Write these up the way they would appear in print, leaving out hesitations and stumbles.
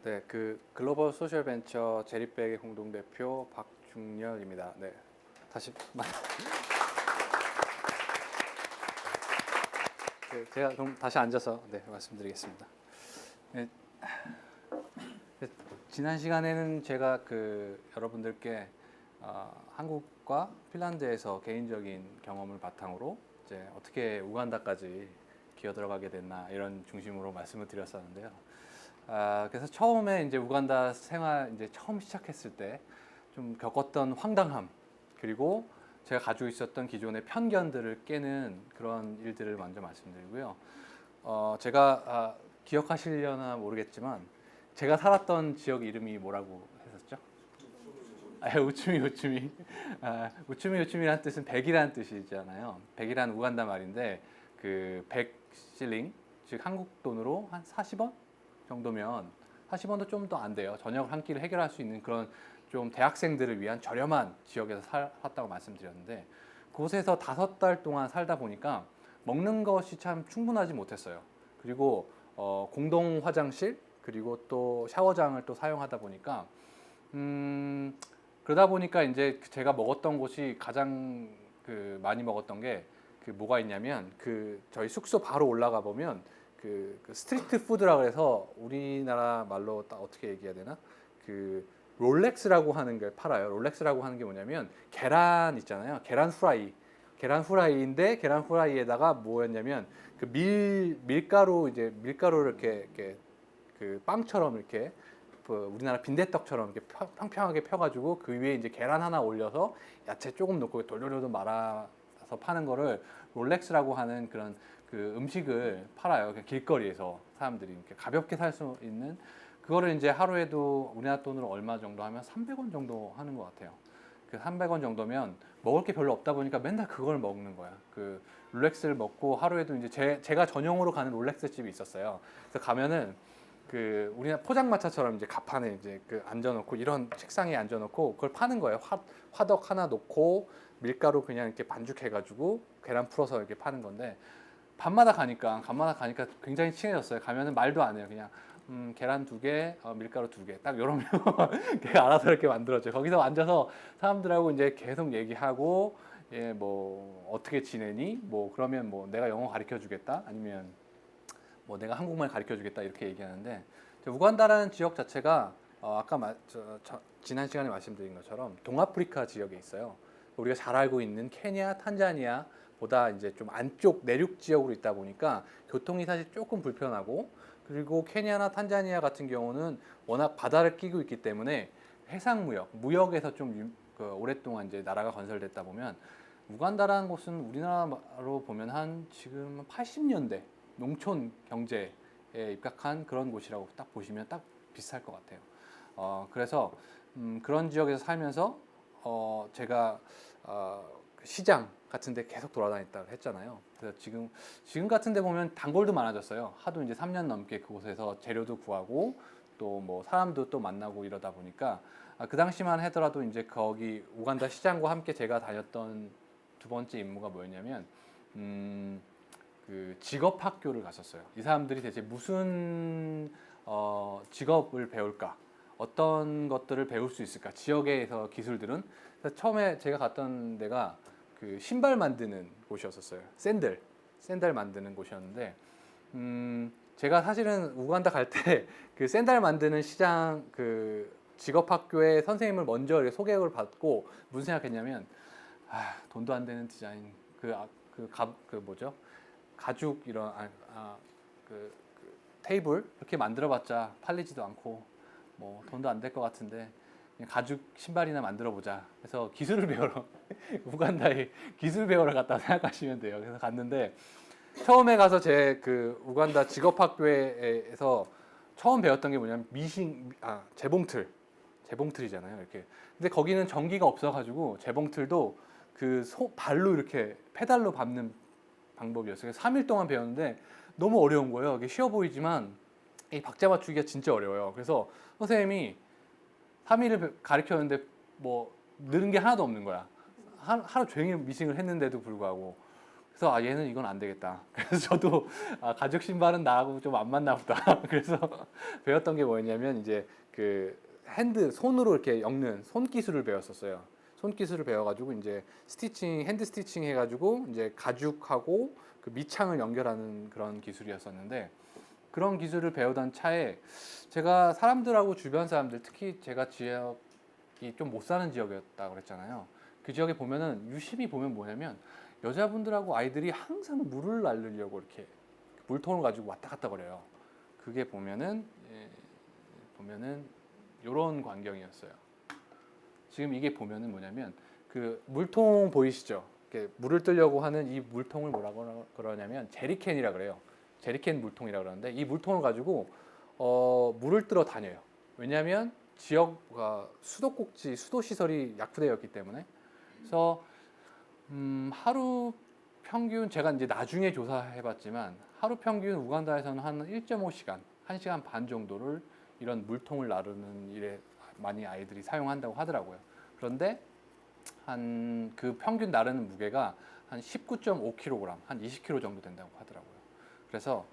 네, 그 글로벌 소셜 벤처 제리백의 공동대표 박중렬입니다. 네, 다시 네, 제가 그럼 다시 앉아서 말씀드리겠습니다. 네, 지난 시간에는 제가 여러분들께 한국과 핀란드에서 개인적인 경험을 바탕으로 이제 어떻게 우간다까지 기어 들어가게 됐나 이런 중심으로 말씀을 드렸었는데요. 그래서 처음에 이제 우간다 생활 이제 처음 시작했을 때 좀 겪었던 황당함, 그리고 제가 가지고 있었던 기존의 편견들을 깨는 그런 일들을 먼저 말씀드리고요. 제가 기억하시려나 모르겠지만 제가 살았던 지역 이름이 뭐라고 했었죠? 우츠미. 우츠미란 뜻은 백이라는 뜻이잖아요. 백이란 우간다 말인데 그 100실링, 즉 한국 돈으로 한 40원 정도면, 40원도 좀 더 안 돼요. 저녁 한 끼를 해결할 수 있는 그런 좀 대학생들을 위한 저렴한 지역에서 살았다고 말씀드렸는데, 그곳에서 5달 동안 살다 보니까 먹는 것이 참 충분하지 못했어요. 그리고 공동 화장실, 그리고 또 샤워장을 또 사용하다 보니까 그러다 보니까 이제 제가 먹었던 곳이 가장 많이 먹었던 게 뭐가 있냐면, 저희 숙소 바로 올라가 보면 스트리트 푸드라 그래서 우리나라 말로 딱 어떻게 얘기해야 되나? 롤렉스라고 하는 걸 팔아요. 롤렉스라고 하는 게 뭐냐면 계란 있잖아요. 계란 후라이인데 계란 후라이에다가 뭐였냐면 밀가루, 이제 밀가루를 이렇게 빵처럼 이렇게 우리나라 빈대떡처럼 이렇게 평평하게 펴가지고 그 위에 이제 계란 하나 올려서 야채 조금 넣고 돌돌돌 말아서 파는 거를 롤렉스라고 하는 그런 음식을 팔아요. 길거리에서 사람들이 이렇게 가볍게 살 수 있는 그거를 이제 하루에도 우리나라 돈으로 얼마 정도 하면 300원 정도 하는 것 같아요. 300원 정도면 먹을 게 별로 없다 보니까 맨날 그걸 먹는 거야. 롤렉스를 먹고 하루에도 이제 제가 전용으로 가는 롤렉스 집이 있었어요. 그래서 가면은 우리나라 포장마차처럼 이제 가판에 이제 앉아놓고 이런 책상에 앉아놓고 그걸 파는 거예요. 화덕 하나 놓고 밀가루 그냥 이렇게 반죽해가지고 계란 풀어서 이렇게 파는 건데, 간마다 가니까 굉장히 친해졌어요. 가면은 말도 안 해요. 그냥 계란 2개, 밀가루 2개, 딱 이러면 걔가 알아서 이렇게 만들어줘요. 거기서 앉아서 사람들하고 이제 계속 얘기하고, 예, 뭐 어떻게 지내니? 뭐 그러면 뭐 내가 영어 가르쳐 주겠다, 아니면 뭐 내가 한국말 가르쳐 주겠다 이렇게 얘기하는데, 우간다라는 지역 자체가 아까 지난 시간에 말씀드린 것처럼 동아프리카 지역에 있어요. 우리가 잘 알고 있는 케냐, 탄자니아 보다 이제 좀 안쪽 내륙 지역으로 있다 보니까 교통이 사실 조금 불편하고, 그리고 케냐나 탄자니아 같은 경우는 워낙 바다를 끼고 있기 때문에 무역에서 좀 오랫동안 이제 나라가 건설됐다 보면, 우간다라는 곳은 우리나라로 보면 한 지금 80년대 농촌 경제에 입각한 그런 곳이라고 딱 보시면 딱 비슷할 것 같아요. 그래서 그런 지역에서 살면서 제가 시장 같은 데 계속 돌아다녔다고 했잖아요. 그래서 지금 같은 데 보면 단골도 많아졌어요. 하도 이제 3년 넘게 그곳에서 재료도 구하고 또 뭐 사람도 또 만나고 이러다 보니까, 그 당시만 하더라도 이제 거기 우간다 시장과 함께 제가 다녔던 두 번째 임무가 뭐였냐면, 직업 학교를 갔었어요. 이 사람들이 대체 무슨 직업을 배울까? 어떤 것들을 배울 수 있을까? 지역에서 기술들은. 그래서 처음에 제가 갔던 데가 신발 만드는 곳이었었어요. 샌들 만드는 곳이었는데, 제가 사실은 우간다 갈 때 샌들 만드는 시장 직업 학교의 선생님을 먼저 이렇게 소개를 받고 무슨 생각했냐면, 돈도 안 되는 디자인, 뭐죠? 가죽 이런 테이블 이렇게 만들어봤자 팔리지도 않고 뭐 돈도 안 될 것 같은데 그냥 가죽 신발이나 만들어 보자. 그래서 기술을 배우러 우간다에 기술 배우러 갔다 생각하시면 돼요. 그래서 갔는데, 처음에 가서 제 우간다 직업학교에서 처음 배웠던 게 뭐냐면 재봉틀이잖아요. 이렇게. 근데 거기는 전기가 없어가지고 재봉틀도 발로 이렇게 페달로 밟는 방법이었어요. 그래서 3일 동안 배웠는데 너무 어려운 거예요. 이게 쉬워 보이지만 이 박자 맞추기가 진짜 어려워요. 그래서 선생님이 3일을 가르쳤는데 뭐 늘은 게 하나도 없는 거야. 하루 종일 미싱을 했는데도 불구하고. 그래서 아 얘는 이건 안 되겠다. 그래서 저도 아 가죽 신발은 나하고 좀 안 맞나 보다. 그래서 배웠던 게 뭐였냐면 이제 그 손으로 이렇게 엮는 손 기술을 배웠었어요. 손 기술을 배워가지고 이제 핸드 스티칭 해가지고 이제 가죽하고 그 밑창을 연결하는 그런 기술이었었는데 그런 기술을 배우던 차에 제가 사람들하고 주변 사람들 특히 제가 지역이 좀 못 사는 지역이었다고 그랬잖아요. 그 지역에 보면은 유심히 보면 뭐냐면 여자분들하고 아이들이 항상 물을 날리려고 이렇게 물통을 가지고 왔다 갔다 거려요. 그게 보면은 보면은 이런 광경이었어요. 지금 이게 보면은 뭐냐면 그 물통 보이시죠? 이렇게 물을 뜨려고 하는 이 물통을 뭐라고 그러냐면 제리캔이라 그래요. 제리캔 물통이라 그러는데 이 물통을 가지고 물을 뜨러 다녀요. 왜냐하면 지역가 수도꼭지 수도 시설이 약화되어 있기 때문에. 그래서 하루 평균 제가 이제 나중에 조사해봤지만 하루 평균 우간다에서는 한 1.5시간, 1시간 반 정도를 이런 물통을 나르는 일에 많이 아이들이 사용한다고 하더라고요. 그런데 한 그 평균 나르는 무게가 한 19.5kg, 한 20kg 정도 된다고 하더라고요. 그래서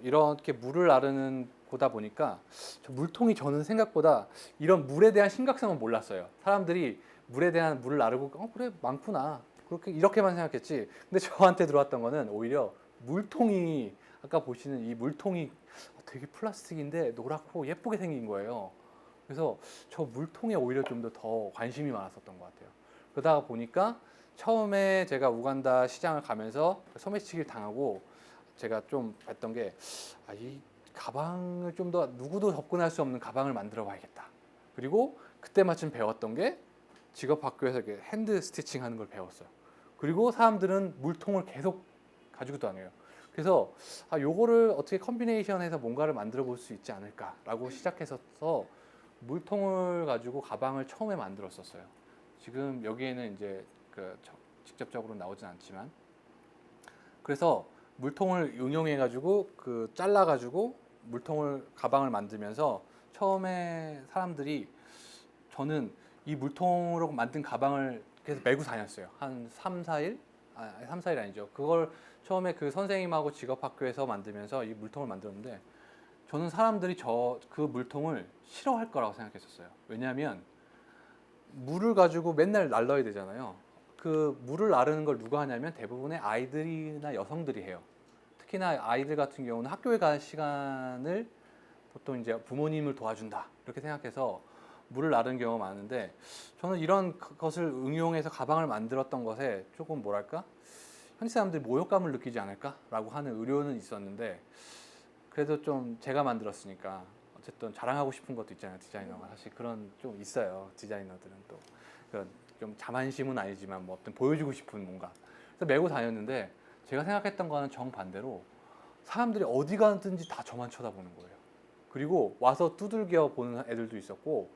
이렇게 물을 나르는 거다 보니까 물통이 저는 생각보다 이런 물에 대한 심각성은 몰랐어요. 사람들이 물에 대한 물을 나르고 그래 많구나 그렇게 이렇게만 생각했지. 근데 저한테 들어왔던 거는 오히려 물통이 아까 보시는 이 물통이 되게 플라스틱인데 노랗고 예쁘게 생긴 거예요. 그래서 저 물통에 오히려 좀 더 관심이 많았었던 것 같아요. 그러다 보니까 처음에 제가 우간다 시장을 가면서 소매치기를 당하고 제가 좀 봤던 게 이 가방을 좀 더 누구도 접근할 수 없는 가방을 만들어 봐야겠다. 그리고 그때 마침 배웠던 게 직업 학교에서 이렇게 핸드 스티칭 하는 걸 배웠어요. 그리고 사람들은 물통을 계속 가지고 다녀요. 그래서 요거를 어떻게 컨비네이션해서 뭔가를 만들어 볼 수 있지 않을까라고 시작해서 물통을 가지고 가방을 처음에 만들었었어요. 지금 여기에는 이제 직접적으로 나오진 않지만 그래서 물통을 응용해 가지고 잘라 가지고 물통을 가방을 만들면서 처음에 사람들이 저는 이 물통으로 만든 가방을 계속 메고 다녔어요. 한 3, 4일? 3, 4일 아니죠. 그걸 처음에 그 선생님하고 직업학교에서 만들면서 이 물통을 만들었는데 저는 사람들이 그 물통을 싫어할 거라고 생각했었어요. 왜냐하면 물을 가지고 맨날 날러야 되잖아요. 그 물을 나르는 걸 누가 하냐면 대부분의 아이들이나 여성들이 해요. 특히나 아이들 같은 경우는 학교에 가는 시간을 보통 이제 부모님을 도와준다 이렇게 생각해서 물을 나르는 경우가 많은데 저는 이런 것을 응용해서 가방을 만들었던 것에 조금 뭐랄까 현지 사람들이 모욕감을 느끼지 않을까라고 하는 우려는 있었는데 그래도 좀 제가 만들었으니까 어쨌든 자랑하고 싶은 것도 있잖아요. 디자이너가 사실 그런 좀 있어요. 디자이너들은 또 좀 자만심은 아니지만 뭐 어떤 보여주고 싶은 뭔가 그래서 메고 다녔는데 제가 생각했던 거는 정반대로 사람들이 어디 가든지 다 저만 쳐다보는 거예요. 그리고 와서 두들겨 보는 애들도 있었고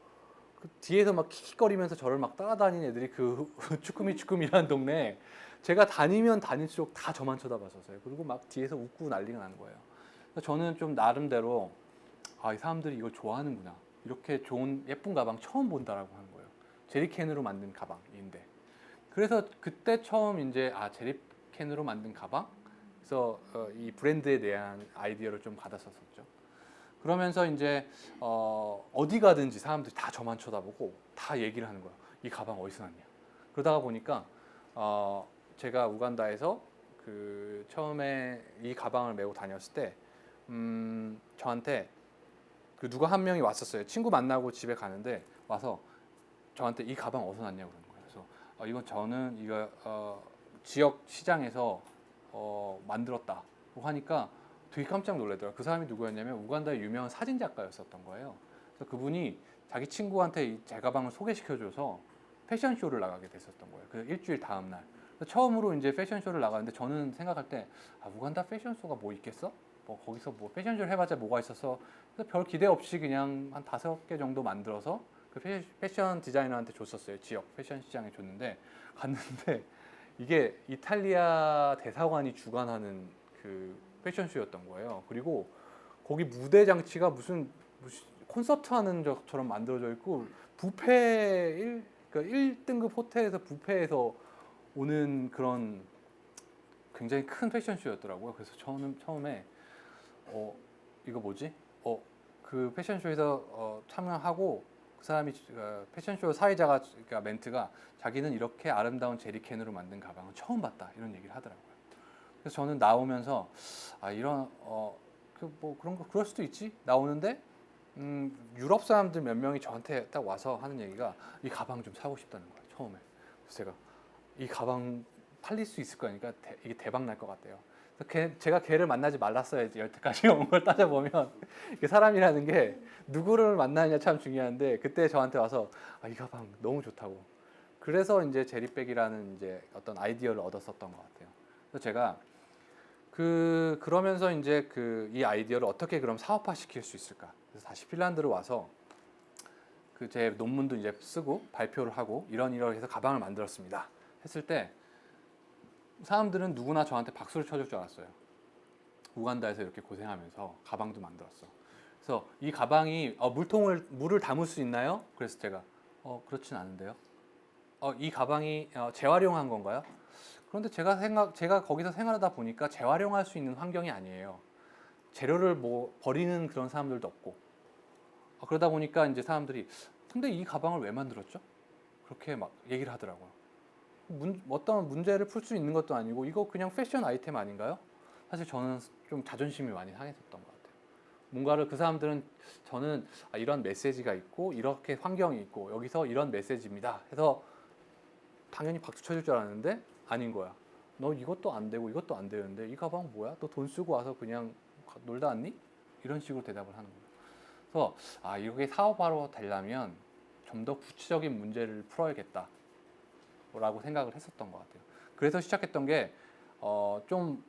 그 뒤에서 막 킥킥거리면서 저를 막 따라다니는 애들이 그 쭈꾸미쭈꾸미라는 동네에 제가 다니면 다닐수록 다 저만 쳐다봤었어요. 그리고 막 뒤에서 웃고 난리가 나는 거예요. 그래서 저는 좀 나름대로 이 사람들이 이걸 좋아하는구나. 이렇게 좋은 예쁜 가방 처음 본다라고 하는 거예요. 제리캔으로 만든 가방인데. 그래서 그때 처음 이제 제리캔으로 만든 가방? 그래서 이 브랜드에 대한 아이디어를 좀 받았었죠. 그러면서 이제 어디 가든지 사람들이 다 저만 쳐다보고 다 얘기를 하는 거예요. 이 가방 어디서 났냐. 그러다가 보니까 제가 우간다에서 처음에 이 가방을 메고 다녔을 때 저한테 누가 한 명이 왔었어요. 친구 만나고 집에 가는데 와서 저한테 이 가방 어디서 났냐고 그러는 거예요. 그래서 이건 저는 이거 지역 시장에서 만들었다고 하니까 되게 깜짝 놀라더라고요. 그 사람이 누구였냐면 우간다의 유명한 사진 작가였었던 거예요. 그래서 그분이 자기 친구한테 제 가방을 소개시켜줘서 패션쇼를 나가게 됐었던 거예요. 그 일주일 다음 날. 처음으로 이제 패션쇼를 나가는데 저는 생각할 때 우간다 패션쇼가 뭐 있겠어? 뭐 거기서 뭐 패션쇼를 해봤자 뭐가 있어서 그래서 별 기대 없이 그냥 한 5개 정도 만들어서 그 패션 디자이너한테 줬었어요. 지역 패션 시장에 줬는데 갔는데 이게 이탈리아 대사관이 주관하는 그 패션쇼였던 거예요. 그리고 거기 무대 장치가 무슨 콘서트 하는 것처럼 만들어져 있고 그러니까 1등급 호텔에서 뷔페에서 오는 그런 굉장히 큰 패션쇼였더라고요. 그래서 저는 처음에 이거 뭐지? 그 패션쇼에서 참여하고 그 사람이 패션쇼 사회자가 그러니까 멘트가 자기는 이렇게 아름다운 제리캔으로 만든 가방은 처음 봤다 이런 얘기를 하더라고요. 그래서 저는 나오면서 이런 그 뭐 그런 거 그럴 수도 있지 나오는데 유럽 사람들 몇 명이 저한테 딱 와서 하는 얘기가 이 가방 좀 사고 싶다는 거예요. 처음에. 그래서 제가 이 가방 팔릴 수 있을 거니까 이게 대박 날 것 같대요. 그래서 제가 걔를 만나지 말랐어야지 여태까지 온 걸 따져보면 사람이라는 게 누구를 만나느냐 참 중요한데 그때 저한테 와서 이 가방 너무 좋다고. 그래서 이제 제리백이라는 이제 어떤 아이디어를 얻었었던 것 같아요. 그래서 제가 그러면서 이제 이 아이디어를 어떻게 그럼 사업화 시킬 수 있을까? 그래서 다시 핀란드로 와서 제 논문도 이제 쓰고 발표를 하고 이러해서 가방을 만들었습니다. 했을 때 사람들은 누구나 저한테 박수를 쳐줄 줄 알았어요. 우간다에서 이렇게 고생하면서 가방도 만들었어. 그래서 이 가방이 물을 담을 수 있나요? 그래서 제가 그렇진 않은데요. 이 가방이 재활용한 건가요? 그런데 제가 거기서 생활하다 보니까 재활용할 수 있는 환경이 아니에요. 재료를 뭐 버리는 그런 사람들도 없고 그러다 보니까 이제 사람들이 근데 이 가방을 왜 만들었죠? 그렇게 막 얘기를 하더라고요. 어떤 문제를 풀 수 있는 것도 아니고 이거 그냥 패션 아이템 아닌가요? 사실 저는 좀 자존심이 많이 상했었던 것 같아요. 뭔가를 그 사람들은 저는 이런 메시지가 있고 이렇게 환경이 있고 여기서 이런 메시지입니다 해서 당연히 박수 쳐줄 줄 알았는데 아닌 거야. 너 이것도 안 되고 이것도 안 되는데 이 가방 뭐야? 너 돈 쓰고 와서 그냥 놀다 왔니? 이런 식으로 대답을 하는 거예요. 그래서 이게 사업화로 되려면 좀 더 구체적인 문제를 풀어야겠다 라고 생각을 했었던 것 같아요. 그래서 시작했던 게 좀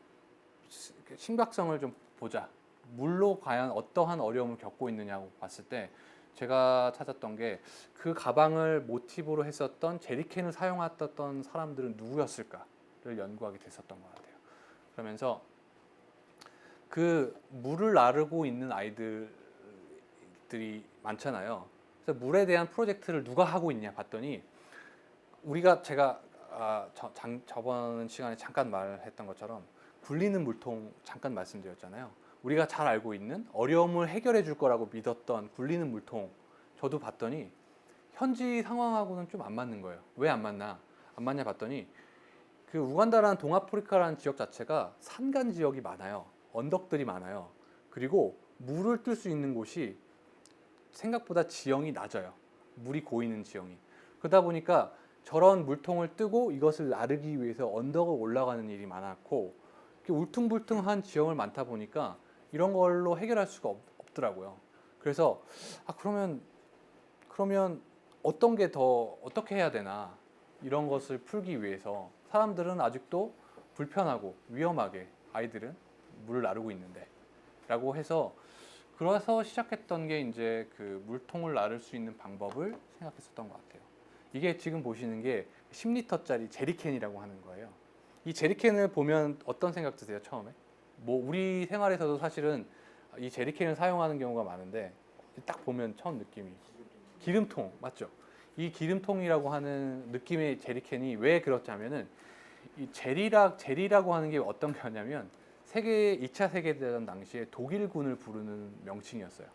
심각성을 좀 보자. 물로 과연 어떠한 어려움을 겪고 있느냐고 봤을 때 제가 찾았던 게 그 가방을 모티브로 했었던 제리캔을 사용했던 사람들은 누구였을까를 연구하게 됐었던 것 같아요. 그러면서 그 물을 나르고 있는 아이들이 많잖아요. 그래서 물에 대한 프로젝트를 누가 하고 있냐 봤더니 제가 저번 시간에 잠깐 말했던 것처럼 굴리는 물통 잠깐 말씀드렸잖아요. 우리가 잘 알고 있는 어려움을 해결해 줄 거라고 믿었던 굴리는 물통 저도 봤더니 현지 상황하고는 좀 안 맞는 거예요. 왜 안 맞나? 안 맞냐 봤더니 그 우간다라는 동아프리카라는 지역 자체가 산간 지역이 많아요. 언덕들이 많아요. 그리고 물을 뜰 수 있는 곳이 생각보다 지형이 낮아요. 물이 고이는 지형이. 그러다 보니까 저런 물통을 뜨고 이것을 나르기 위해서 언덕을 올라가는 일이 많았고 울퉁불퉁한 지형을 많다 보니까 이런 걸로 해결할 수가 없더라고요. 그래서 그러면 어떻게 해야 되나 이런 것을 풀기 위해서 사람들은 아직도 불편하고 위험하게 아이들은 물을 나르고 있는데 라고 해서 그래서 시작했던 게 이제 그 물통을 나를 수 있는 방법을 생각했었던 것 같아요. 이게 지금 보시는 게 10리터짜리 제리캔이라고 하는 거예요. 이 제리캔을 보면 어떤 생각 드세요, 처음에? 뭐 우리 생활에서도 사실은 이 제리캔을 사용하는 경우가 많은데 딱 보면 처음 느낌이 기름통 맞죠? 이 기름통이라고 하는 느낌의 제리캔이 왜 그렇냐면은 이 제리라고 하는 게 어떤 거냐면 2차 세계대전 당시에 독일군을 부르는 명칭이었어요.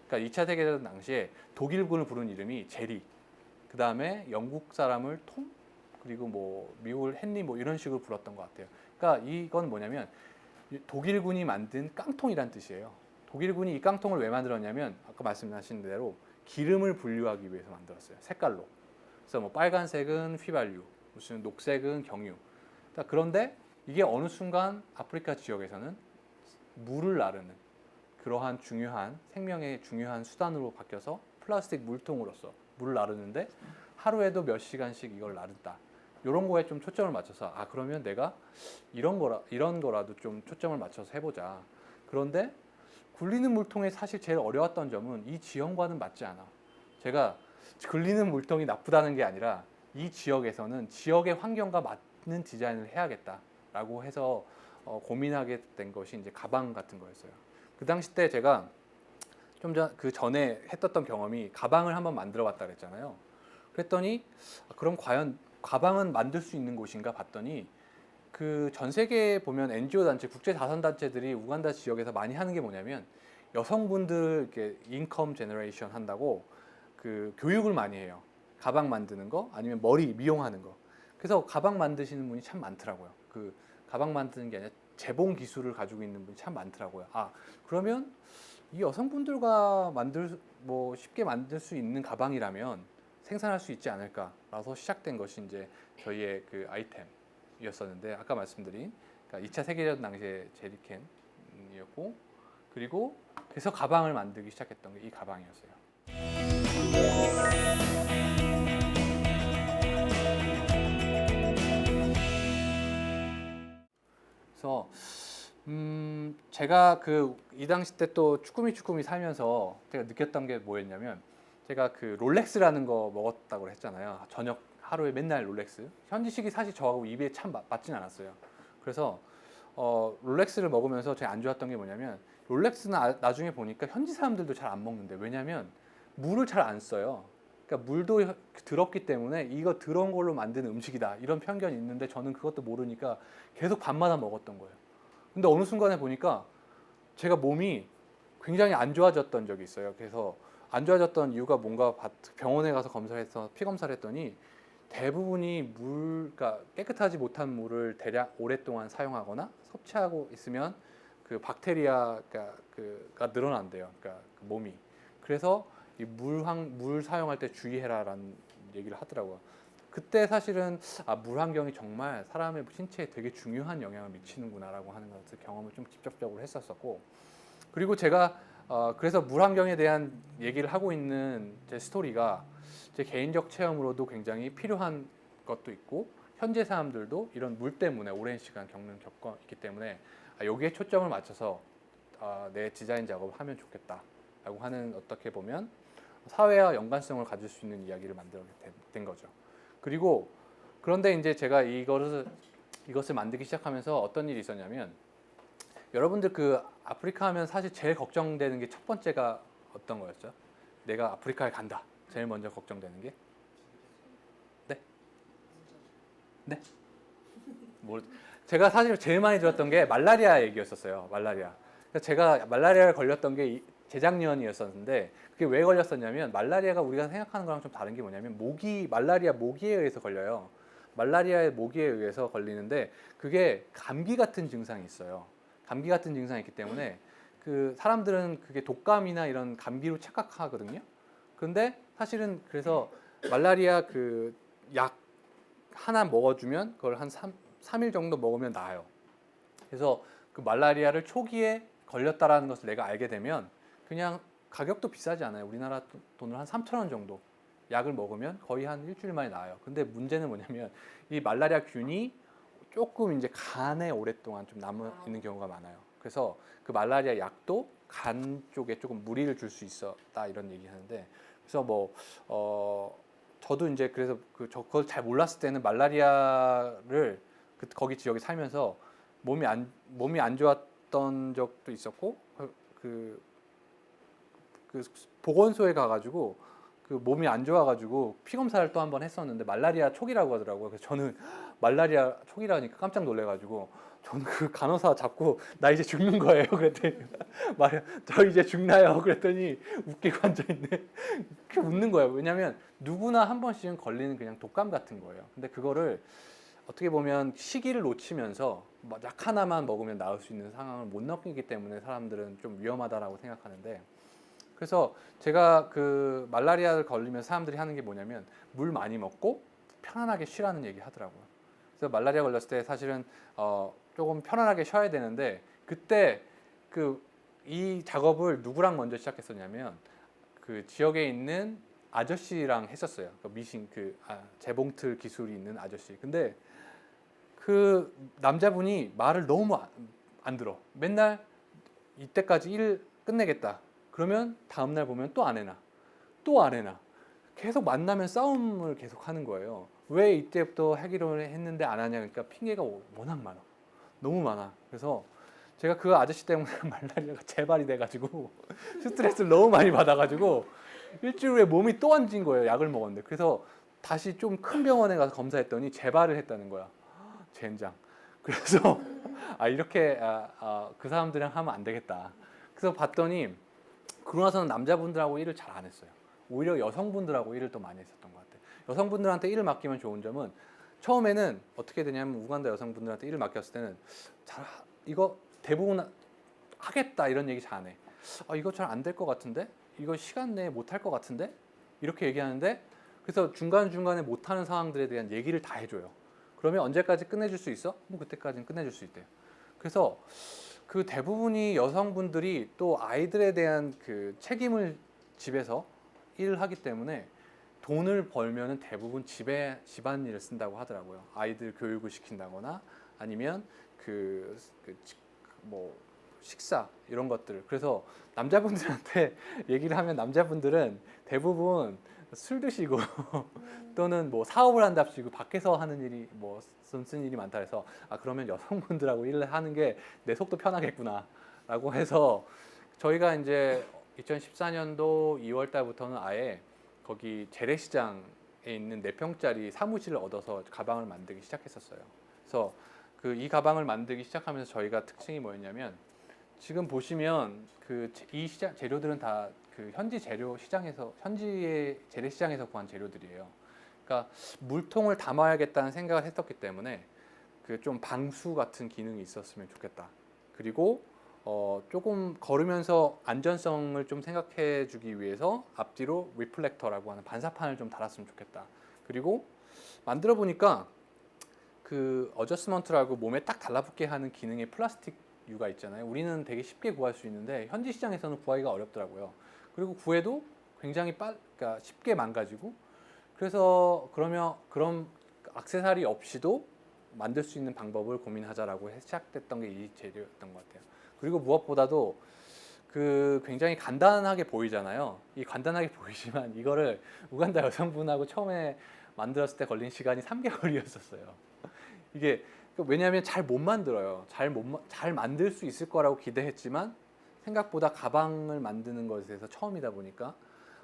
그러니까 2차 세계대전 당시에 독일군을 부르는 이름이 제리, 그 다음에 영국 사람을 톰, 그리고 뭐 미국을 헨리 뭐 이런 식으로 불렀던 것 같아요. 그러니까 이건 뭐냐면 독일군이 만든 깡통이란 뜻이에요. 독일군이 이 깡통을 왜 만들었냐면 아까 말씀하신 대로 기름을 분류하기 위해서 만들었어요. 색깔로. 그래서 뭐 빨간색은 휘발유, 무슨 녹색은 경유. 그런데 이게 어느 순간 아프리카 지역에서는 물을 나르는 그러한 중요한 생명의 중요한 수단으로 바뀌어서 플라스틱 물통으로서 물을 나르는데 하루에도 몇 시간씩 이걸 나른다. 이런 거에 좀 초점을 맞춰서 그러면 내가 이런 거라도 좀 초점을 맞춰서 해보자. 그런데 굴리는 물통에 사실 제일 어려웠던 점은 이 지형과는 맞지 않아. 제가 굴리는 물통이 나쁘다는 게 아니라 이 지역에서는 지역의 환경과 맞는 디자인을 해야겠다라고 해서 고민하게 된 것이 이제 가방 같은 거였어요. 그 당시 때 제가 그 전에 했었던 경험이 가방을 한번 만들어 봤다 그랬잖아요. 그랬더니 그럼 과연 가방은 만들 수 있는 곳인가 봤더니 그 전 세계에 보면 NGO 단체, 국제 자선 단체들이 우간다 지역에서 많이 하는 게 뭐냐면 여성분들 이렇게 인컴 제너레이션 한다고 그 교육을 많이 해요. 가방 만드는 거 아니면 머리 미용하는 거. 그래서 가방 만드시는 분이 참 많더라고요. 그 가방 만드는 게 아니라 재봉 기술을 가지고 있는 분이 참 많더라고요. 아, 그러면 이 여성분들과 쉽게 만들 수 있는 가방이라면 생산할 수 있지 않을까라서 시작된 것이 이제 저희의 그 아이템이었었는데, 아까 말씀드린 그러니까 2차 세계대전 당시에 제리캔이었고, 그리고 그래서 가방을 만들기 시작했던 게 이 가방이었어요. 그래서 제가 이 당시 때 또 쭈꾸미 살면서 제가 느꼈던 게 뭐였냐면, 제가 그 롤렉스라는 거 먹었다고 했잖아요. 저녁 하루에 맨날 롤렉스. 현지식이 사실 저하고 입에 참 맞진 않았어요. 그래서 롤렉스를 먹으면서 제가 안 좋았던 게 뭐냐면, 롤렉스는 나중에 보니까 현지 사람들도 잘 안 먹는데, 왜냐면 물을 잘 안 써요. 그러니까 물도 더럽기 때문에 이거 더러운 걸로 만든 음식이다 이런 편견이 있는데, 저는 그것도 모르니까 계속 밤마다 먹었던 거예요. 근데 어느 순간에 보니까 제가 몸이 굉장히 안 좋아졌던 적이 있어요. 그래서 안 좋아졌던 이유가 뭔가 병원에 가서 검사해서 피 검사를 했더니 대부분이 그러니까 깨끗하지 못한 물을 대략 오랫동안 사용하거나 섭취하고 있으면 그 박테리아가 늘어난대요. 그러니까 그 몸이. 그래서 이 물 사용할 때 주의해라라는 얘기를 하더라고요. 그때 사실은 물 환경이 정말 사람의 신체에 되게 중요한 영향을 미치는구나라고 하는 것을 경험을 좀 직접적으로 했었었고, 그리고 제가 그래서 물 환경에 대한 얘기를 하고 있는 제 스토리가 제 개인적 체험으로도 굉장히 필요한 것도 있고, 현재 사람들도 이런 물 때문에 오랜 시간 겪고 있기 때문에 여기에 초점을 맞춰서 내 디자인 작업을 하면 좋겠다라고 하는, 어떻게 보면 사회와 연관성을 가질 수 있는 이야기를 만들게 된 거죠. 그리고 그런데 이제 제가 이것을 만들기 시작하면서 어떤 일이 있었냐면, 여러분들 그 아프리카 하면 사실 제일 걱정되는 게 첫 번째가 어떤 거였죠? 내가 아프리카에 간다. 제일 먼저 걱정되는 게? 네? 네? 제가 사실 제일 많이 들었던 게 말라리아 얘기였었어요. 말라리아. 제가 말라리아를 걸렸던 게 재작년이었었는데, 그게 왜 걸렸었냐면, 말라리아가 우리가 생각하는 거랑 좀 다른 게 뭐냐면 말라리아 모기에 의해서 걸려요. 말라리아의 모기에 의해서 걸리는데, 그게 감기 같은 증상이 있어요. 감기 같은 증상이 있기 때문에 그 사람들은 그게 독감이나 이런 감기로 착각하거든요. 그런데 사실은 그래서 말라리아 그 약 하나 먹어주면 그걸 한 3일 정도 먹으면 나아요. 그래서 그 말라리아를 초기에 걸렸다라는 것을 내가 알게 되면, 그냥 가격도 비싸지 않아요. 우리나라 돈으로 한 3,000원 정도 약을 먹으면 거의 한 일주일 만에 나아요. 근데 문제는 뭐냐면, 이 말라리아 균이 조금 이제 간에 오랫동안 좀 남아 있는 경우가 많아요. 그래서 그 말라리아 약도 간 쪽에 조금 무리를 줄 수 있었다 이런 얘기 하는데, 그래서 저도 이제 그래서 그걸 잘 몰랐을 때는 말라리아를 거기 지역에 살면서 몸이 안 좋았던 적도 있었고, 그 보건소에 가가지고 그 몸이 안 좋아가지고 피 검사를 또 한 번 했었는데 말라리아 초기라고 하더라고요. 그래서 저는 말라리아 초기라니까 깜짝 놀래가지고, 저는 그 간호사 잡고 나 이제 죽는 거예요. 그랬더니 저 이제 죽나요? 그랬더니 웃기고 앉아있네. 그렇게 웃는 거예요. 왜냐하면 누구나 한 번씩은 걸리는 그냥 독감 같은 거예요. 근데 그거를 어떻게 보면 시기를 놓치면서 약 하나만 먹으면 나을 수 있는 상황을 못 넘기기 때문에 사람들은 좀 위험하다라고 생각하는데, 그래서 제가 그 말라리아를 걸리면 사람들이 하는 게 뭐냐면 물 많이 먹고 편안하게 쉬라는 얘기 하더라고요. 그래서 말라리아 걸렸을 때 사실은 조금 편안하게 쉬어야 되는데, 그때 이 작업을 누구랑 먼저 시작했었냐면 그 지역에 있는 아저씨랑 했었어요. 재봉틀 기술이 있는 아저씨. 근데 그 남자분이 말을 너무 안 들어. 맨날 이때까지 일 끝내겠다. 그러면 다음날 보면 또 안 해놔. 또 안 해놔. 계속 만나면 싸움을 계속 하는 거예요. 왜 이때부터 하기로 했는데 안 하냐. 그러니까 핑계가 워낙 많아. 너무 많아. 그래서 제가 그 아저씨 때문에 말라리아가 재발이 돼가지고 스트레스를 너무 많이 받아가지고 일주일 후에 몸이 또 안 진 거예요. 약을 먹었는데. 그래서 다시 좀 큰 병원에 가서 검사했더니 재발을 했다는 거야. 젠장. 그래서 이렇게 그 사람들이랑 하면 안 되겠다. 그래서 봤더니 그러고 나서는 남자분들하고 일을 잘 안 했어요. 오히려 여성분들하고 일을 더 많이 했었던 것 같아요. 여성분들한테 일을 맡기면 좋은 점은 처음에는 어떻게 되냐면 우간다 여성분들한테 일을 맡겼을 때는 이거 대부분 하겠다 이런 얘기 잘 안 해. 이거 잘 안 될 것 같은데? 이거 시간 내에 못 할 것 같은데? 이렇게 얘기하는데 그래서 중간중간에 못하는 상황들에 대한 얘기를 다 해줘요. 그러면 언제까지 끝내줄 수 있어? 뭐 그때까지는 끝내줄 수 있대요. 그래서 그 대부분이 여성분들이 또 아이들에 대한 그 책임을 집에서 일을 하기 때문에 돈을 벌면은 대부분 집안일을 쓴다고 하더라고요. 아이들 교육을 시킨다거나 아니면 뭐 식사 이런 것들. 그래서 남자분들한테 얘기를 하면 남자분들은 대부분 술 드시고 또는 뭐 사업을 한답시고 밖에서 하는 일이 뭐 쓴 일이 많다 해서 그러면 여성분들하고 일을 하는 게 내 속도 편하겠구나라고 해서 저희가 이제 2014년도 2월 달부터는 아예 거기 재래시장에 있는 4평짜리 사무실을 얻어서 가방을 만들기 시작했었어요. 그래서 이 가방을 만들기 시작하면서 저희가 특징이 뭐였냐면 지금 보시면 이 재료들은 다 그 현지 재료 시장에서 현지의 재래시장에서 구한 재료들이에요. 그러니까 물통을 담아야겠다는 생각을 했었기 때문에 그 좀 방수 같은 기능이 있었으면 좋겠다. 그리고 조금 걸으면서 안전성을 좀 생각해 주기 위해서 앞뒤로 리플렉터라고 하는 반사판을 좀 달았으면 좋겠다. 그리고 만들어 보니까 그 어저스먼트라고 몸에 딱 달라붙게 하는 기능의 플라스틱 유가 있잖아요. 우리는 되게 쉽게 구할 수 있는데 현지 시장에서는 구하기가 어렵더라고요. 그리고 구해도 굉장히 그러니까 쉽게 망가지고 그래서 그럼 액세서리 없이도 만들 수 있는 방법을 고민하자라고 시작됐던 게 이 재료였던 것 같아요. 그리고 무엇보다도 굉장히 간단하게 보이잖아요. 이 간단하게 보이지만 이거를 우간다 여성분하고 처음에 만들었을 때 걸린 시간이 3개월이었었어요. 이게 왜냐하면 잘 못 만들어요. 잘 만들 수 있을 거라고 기대했지만 생각보다 가방을 만드는 것에 대해서 처음이다 보니까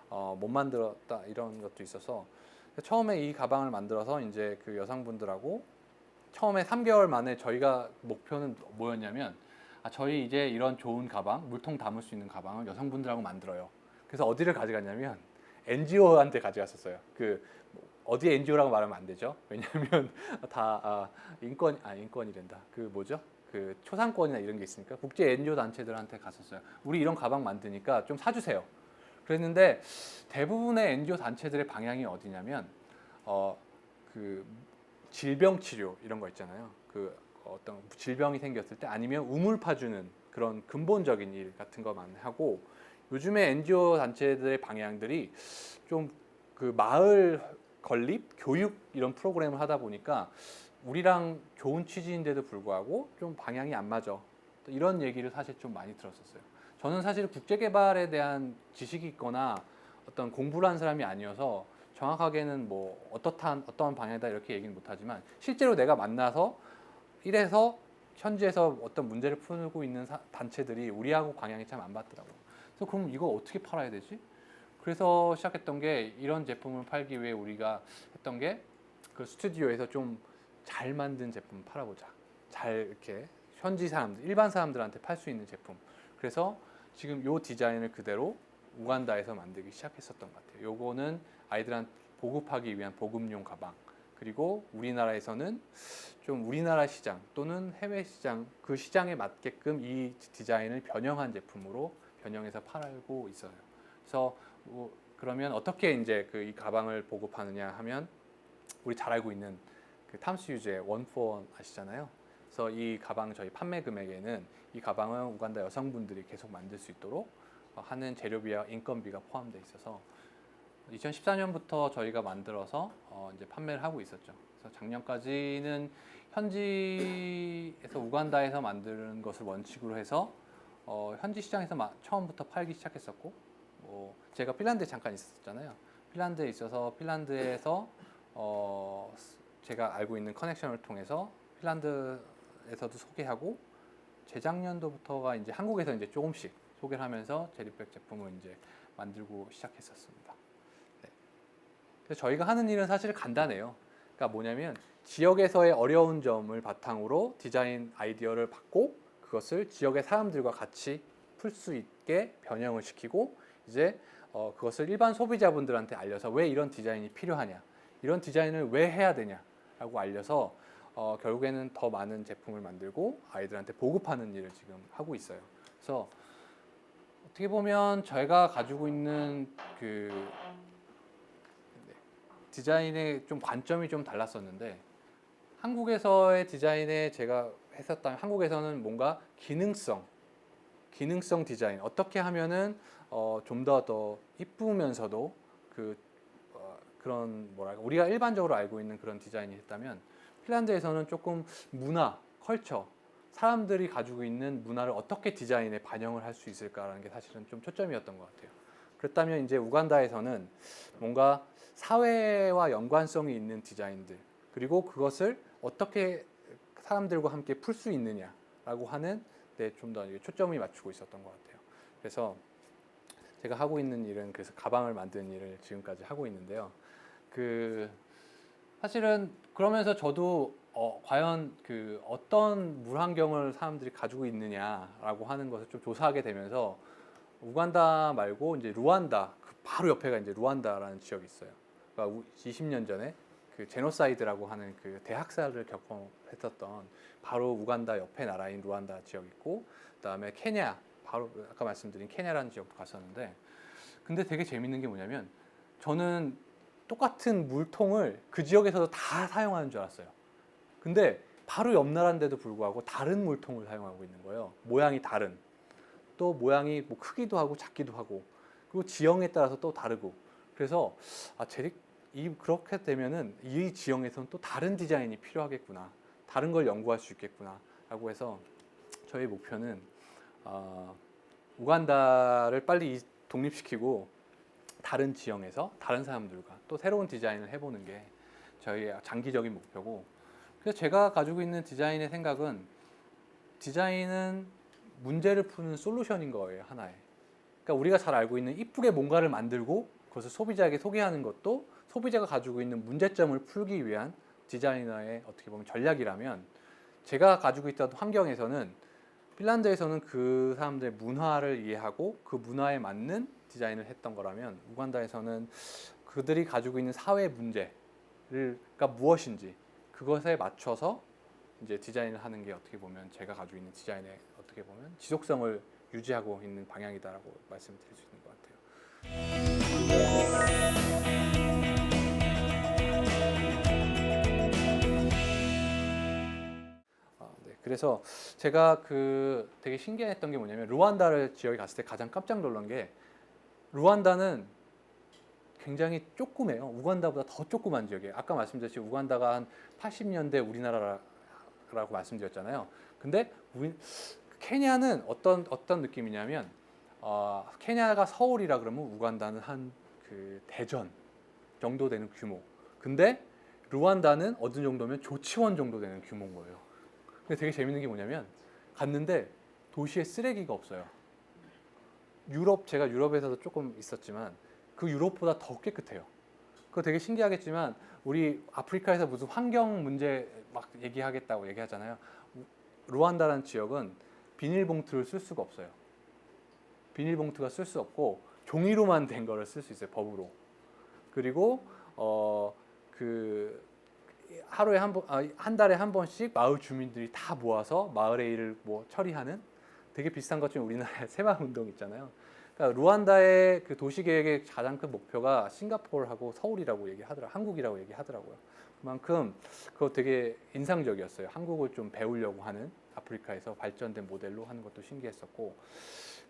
못 만들었다 이런 것도 있어서 처음에 이 가방을 만들어서 이제 그 여성분들하고 처음에 3개월 만에 저희가 목표는 뭐였냐면 저희 이제 이런 좋은 가방, 물통 담을 수 있는 가방을 여성분들하고 만들어요. 그래서 어디를 가져갔냐면 NGO한테 가져갔었어요. 어디 NGO라고 말하면 안 되죠. 왜냐하면 다 인권이란다. 뭐죠? 초상권이나 이런 게 있으니까 국제 NGO 단체들한테 갔었어요. 우리 이런 가방 만드니까 좀 사주세요. 그랬는데 대부분의 NGO 단체들의 방향이 어디냐면 질병 치료 이런 거 있잖아요. 어떤 질병이 생겼을 때 아니면 우물 파주는 그런 근본적인 일 같은 거만 하고 요즘에 NGO 단체들의 방향들이 좀 마을 건립, 교육 이런 프로그램을 하다 보니까 우리랑 좋은 취지인데도 불구하고 좀 방향이 안 맞아. 이런 얘기를 사실 좀 많이 들었었어요. 저는 사실 국제개발에 대한 지식이 있거나 어떤 공부를 한 사람이 아니어서 정확하게는 뭐 어떠한 방향이다 이렇게 얘기는 못하지만 실제로 내가 만나서 이래서 현지에서 어떤 문제를 풀고 있는 단체들이 우리하고 방향이 참 안 맞더라고요. 그래서 그럼 이거 어떻게 팔아야 되지? 그래서 시작했던 게 이런 제품을 팔기 위해 우리가 했던 게 그 스튜디오에서 좀 잘 만든 제품을 팔아보자. 잘 이렇게 현지 사람들, 일반 사람들한테 팔 수 있는 제품. 그래서 지금 요 디자인을 그대로 우간다에서 만들기 시작했었던 것 같아요. 요거는 아이들한테 보급하기 위한 보급용 가방. 그리고 우리나라에서는 좀 우리나라 시장 또는 해외 시장 그 시장에 맞게끔 이 디자인을 변형한 제품으로 변형해서 팔고 있어요. 그래서 그러면 어떻게 이제 이 가방을 보급하느냐 하면 우리 잘 알고 있는 탐스 유즈의 원포원 아시잖아요. 그래서 이 가방 저희 판매 금액에는 이 가방은 우간다 여성분들이 계속 만들 수 있도록 하는 재료비와 인건비가 포함되어 있어서 2014년부터 저희가 만들어서 이제 판매를 하고 있었죠. 그래서 작년까지는 현지에서 우간다에서 만드는 것을 원칙으로 해서 현지 시장에서 처음부터 팔기 시작했었고 제가 핀란드에 잠깐 있었잖아요. 핀란드에 있어서 핀란드에서 제가 알고 있는 커넥션을 통해서 핀란드에서도 소개하고 재작년도부터가 이제 한국에서 이제 조금씩 소개를 하면서 제리백 제품을 이제 만들고 시작했었습니다. 네. 그래서 저희가 하는 일은 사실 간단해요. 그러니까 뭐냐면 지역에서의 어려운 점을 바탕으로 디자인 아이디어를 받고 그것을 지역의 사람들과 같이 풀 수 있게 변형을 시키고 이제 그것을 일반 소비자분들한테 알려서 왜 이런 디자인이 필요하냐, 이런 디자인을 왜 해야 되냐라고 알려서 결국에는 더 많은 제품을 만들고 아이들한테 보급하는 일을 지금 하고 있어요. 그래서 어떻게 보면 저희가 가지고 있는 그 디자인의 좀 관점이 좀 달랐었는데 한국에서의 디자인에 제가 했었다면 한국에서는 뭔가 기능성 디자인 어떻게 하면은 좀 더 이쁘면서도 그런 뭐랄까 우리가 일반적으로 알고 있는 그런 디자인이 했다면 핀란드에서는 조금 문화, 컬처 사람들이 가지고 있는 문화를 어떻게 디자인에 반영을 할 수 있을까라는 게 사실은 좀 초점이었던 것 같아요. 그렇다면 이제 우간다에서는 뭔가 사회와 연관성이 있는 디자인들 그리고 그것을 어떻게 사람들과 함께 풀 수 있느냐라고 하는 데 좀 더 초점이 맞추고 있었던 것 같아요. 그래서 제가 하고 있는 일은 그래서 가방을 만드는 일을 지금까지 하고 있는데요. 사실은 그러면서 저도 과연 어떤 물 환경을 사람들이 가지고 있느냐라고 하는 것을 좀 조사하게 되면서 우간다 말고 이제 루안다 바로 옆에가 이제 루안다라는 지역이 있어요. 그러니까 20년 전에 그 제노사이드라고 하는 그 대학살을 겪었던 바로 우간다 옆에 나라인 루안다 지역 있고 그다음에 케냐 바로 아까 말씀드린 케냐라는 지역도 갔었는데 근데 되게 재밌는 게 뭐냐면 저는 똑같은 물통을 그 지역에서도 다 사용하는 줄 알았어요. 근데 바로 옆 나라인데도 불구하고 다른 물통을 사용하고 있는 거예요. 모양이 다른. 또 모양이 뭐 크기도 하고 작기도 하고 그리고 지형에 따라서 또 다르고 그래서 그렇게 되면은 이 지형에서는 또 다른 디자인이 필요하겠구나. 다른 걸 연구할 수 있겠구나. 라고 해서 저희 목표는 우간다를 빨리 독립시키고 다른 지형에서 다른 사람들과 또 새로운 디자인을 해보는 게 저희의 장기적인 목표고 그래서 제가 가지고 있는 디자인의 생각은 디자인은 문제를 푸는 솔루션인 거예요. 하나의. 그러니까 우리가 잘 알고 있는 이쁘게 뭔가를 만들고 그것을 소비자에게 소개하는 것도 소비자가 가지고 있는 문제점을 풀기 위한 디자이너의 어떻게 보면 전략이라면 제가 가지고 있던 환경에서는 핀란드에서는 그 사람들의 문화를 이해하고 그 문화에 맞는 디자인을 했던 거라면 우간다에서는 그들이 가지고 있는 사회 문제가 무엇인지 그것에 맞춰서 이제 디자인을 하는 게 어떻게 보면 제가 가지고 있는 디자인의 어떻게 보면 지속성을 유지하고 있는 방향이다라고 말씀드릴 수 있는 것 같아요. 네. 그래서 제가 되게 신기했던 게 뭐냐면 루안다를 지역에 갔을 때 가장 깜짝 놀란 게 루안다는 굉장히 조그매요. 우간다보다 더 조그만 지역이에요. 아까 말씀드렸듯이 우간다가 한 80년대 우리나라라고 말씀드렸잖아요. 근데 케냐는 어떤 느낌이냐면 케냐가 서울이라 그러면 우간다는 한 대전 정도 되는 규모. 근데 루안다는 어느 정도면 조치원 정도 되는 규모인 거예요. 근데 되게 재밌는 게 뭐냐면 갔는데 도시에 쓰레기가 없어요. 제가 유럽에서도 조금 있었지만 그 유럽보다 더 깨끗해요. 그거 되게 신기하겠지만 우리 아프리카에서 무슨 환경 문제 막 얘기하겠다고 얘기하잖아요. 루안다라는 지역은 비닐봉투를 쓸 수가 없어요. 비닐봉투가 쓸 수 없고 종이로만 된 거를 쓸 수 있어요. 법으로. 그리고 하루에 한 달에 한 번씩 마을 주민들이 다 모아서 마을의 일을 뭐 처리하는 되게 비슷한 것 중에 우리나라의 새마을운동 있잖아요. 그러니까 루안다의 그 도시계획의 가장 큰 목표가 싱가포르하고 서울이라고 한국이라고 얘기하더라고요. 그만큼 그거 되게 인상적이었어요. 한국을 좀 배우려고 하는 아프리카에서 발전된 모델로 하는 것도 신기했었고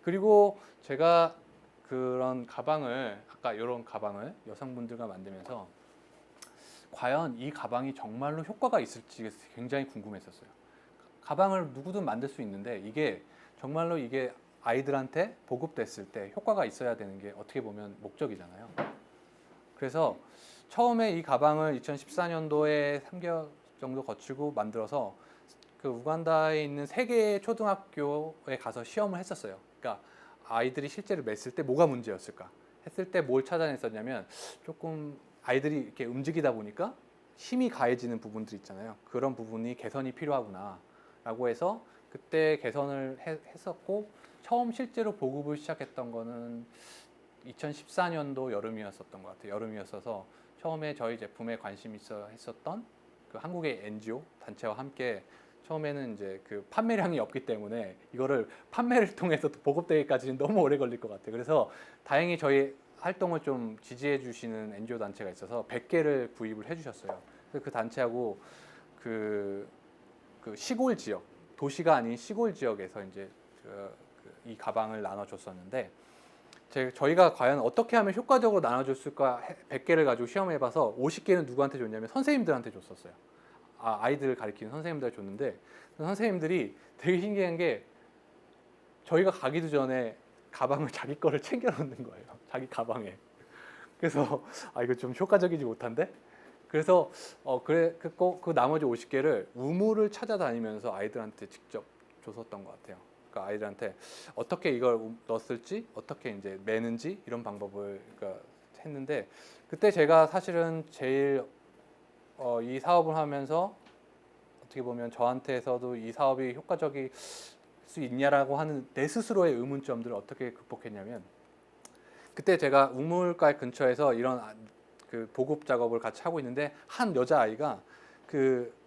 그리고 제가 그런 가방을 아까 이런 가방을 여성분들과 만들면서 과연 이 가방이 정말로 효과가 있을지 굉장히 궁금했었어요. 가방을 누구든 만들 수 있는데 정말로 이게 아이들한테 보급됐을 때 효과가 있어야 되는 게 어떻게 보면 목적이잖아요. 그래서 처음에 이 가방을 2014년도에 3개월 정도 거치고 만들어서 그 우간다에 있는 3개의 초등학교에 가서 시험을 했었어요. 그러니까 아이들이 실제로 맸을 때 뭐가 문제였을까 했을 때 뭘 찾아냈었냐면 조금 아이들이 이렇게 움직이다 보니까 힘이 가해지는 부분들 있잖아요. 그런 부분이 개선이 필요하구나라고 해서 그때 개선을 했었고 처음 실제로 보급을 시작했던 거는 2014년도 여름이었었던 것 같아요. 여름이었어서 처음에 저희 제품에 관심 있어 했었던 그 한국의 NGO 단체와 함께 처음에는 이제 그 판매량이 없기 때문에 이거를 판매를 통해서 보급되기까지는 너무 오래 걸릴 것 같아요. 그래서 다행히 저희 활동을 좀 지지해 주시는 NGO 단체가 있어서 100개를 구입을 해 주셨어요. 그래서 그 단체하고 그, 그 시골 지역, 도시가 아닌 시골 지역에서 이제 이 가방을 나눠줬었는데 저희가 과연 어떻게 하면 효과적으로 나눠줬을까 100개를 가지고 시험해봐서 50개는 누구한테 줬냐면 선생님들한테 줬었어요. 아이들을 가르치는 선생님들한테 줬는데 선생님들이 되게 신기한 게 저희가 가기도 전에 가방을 자기 거를 챙겨 놓는 거예요. 자기 가방에. 그래서 이거 좀 효과적이지 못한데? 그래서 그 나머지 50개를 우물을 찾아다니면서 아이들한테 직접 줬었던 것 같아요. 그러니까 아이들한테 어떻게 이걸 넣었을지, 어떻게 이제 매는지 이런 방법을 그러니까 했는데 그때 제가 사실은 제일 이 사업을 하면서 어떻게 보면 저한테서도 이 사업이 효과적일 수 있냐라고 하는 내 스스로의 의문점들을 어떻게 극복했냐면 그때 제가 우물가 근처에서 이런 그 보급 작업을 같이 하고 있는데 한 여자 아이가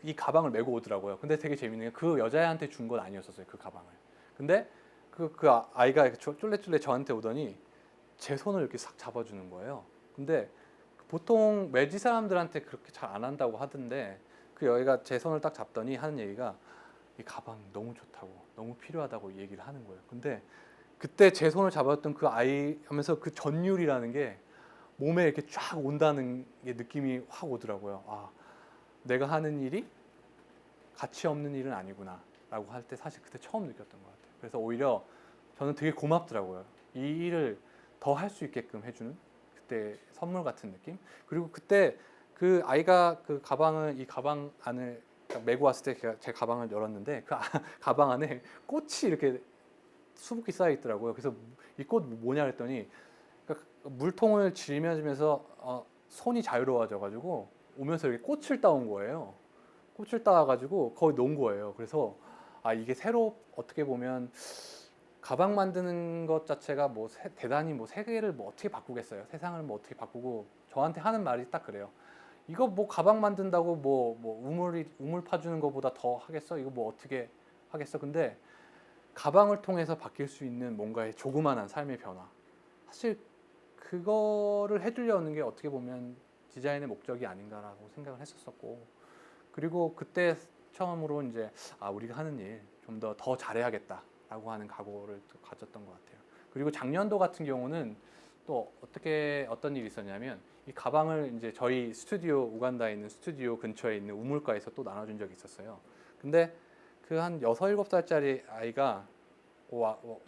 이 가방을 메고 오더라고요. 근데 되게 재밌는 게 그 여자애한테 준 건 아니었었어요. 그 가방을. 근데 그 아이가 쫄래쫄래 저한테 오더니 제 손을 이렇게 싹 잡아주는 거예요. 근데 보통 외지 사람들한테 그렇게 잘 안 한다고 하던데 그 여기가 제 손을 딱 잡더니 하는 얘기가 이 가방 너무 좋다고 너무 필요하다고 얘기를 하는 거예요. 근데 그때 제 손을 잡았던 그 아이 하면서 그 전율이라는 게 몸에 이렇게 쫙 온다는 게 느낌이 확 오더라고요. 내가 하는 일이 가치 없는 일은 아니구나 라고 할 때 사실 그때 처음 느꼈던 것 같아요. 그래서 오히려 저는 되게 고맙더라고요. 이 일을 더 할 수 있게끔 해주는 그때 선물 같은 느낌. 그리고 그때 그 아이가 이 가방 안을 메고 왔을 때 제 가방을 열었는데 가방 안에 꽃이 이렇게 수북히 쌓여 있더라고요. 그래서 이 꽃 뭐냐 그랬더니 물통을 짊어지면서 손이 자유로워져 가지고 오면서 이렇게 꽃을 따온 거예요. 꽃을 따와가지고 거기 놓은 거예요. 그래서 이게 새로 어떻게 보면 가방 만드는 것 자체가 대단히 세계를 어떻게 바꾸겠어요. 세상을 어떻게 바꾸고 저한테 하는 말이 딱 그래요. 이거 가방 만든다고 우물 파주는 것보다 더 하겠어? 이거 어떻게 하겠어? 근데 가방을 통해서 바뀔 수 있는 뭔가의 조그만한 삶의 변화. 사실 그거를 해주려는 게 어떻게 보면 디자인의 목적이 아닌가라고 생각을 했었었고 그리고 그때 처음으로 이제 우리가 하는 일 좀 더 잘해야겠다라고 하는 각오를 가졌던 것 같아요. 그리고 작년도 같은 경우는 또 어떤 일이 있었냐면 이 가방을 이제 저희 스튜디오 우간다에 있는 스튜디오 근처에 있는 우물가에서 또 나눠준 적이 있었어요. 근데 그 한 6, 7살짜리 아이가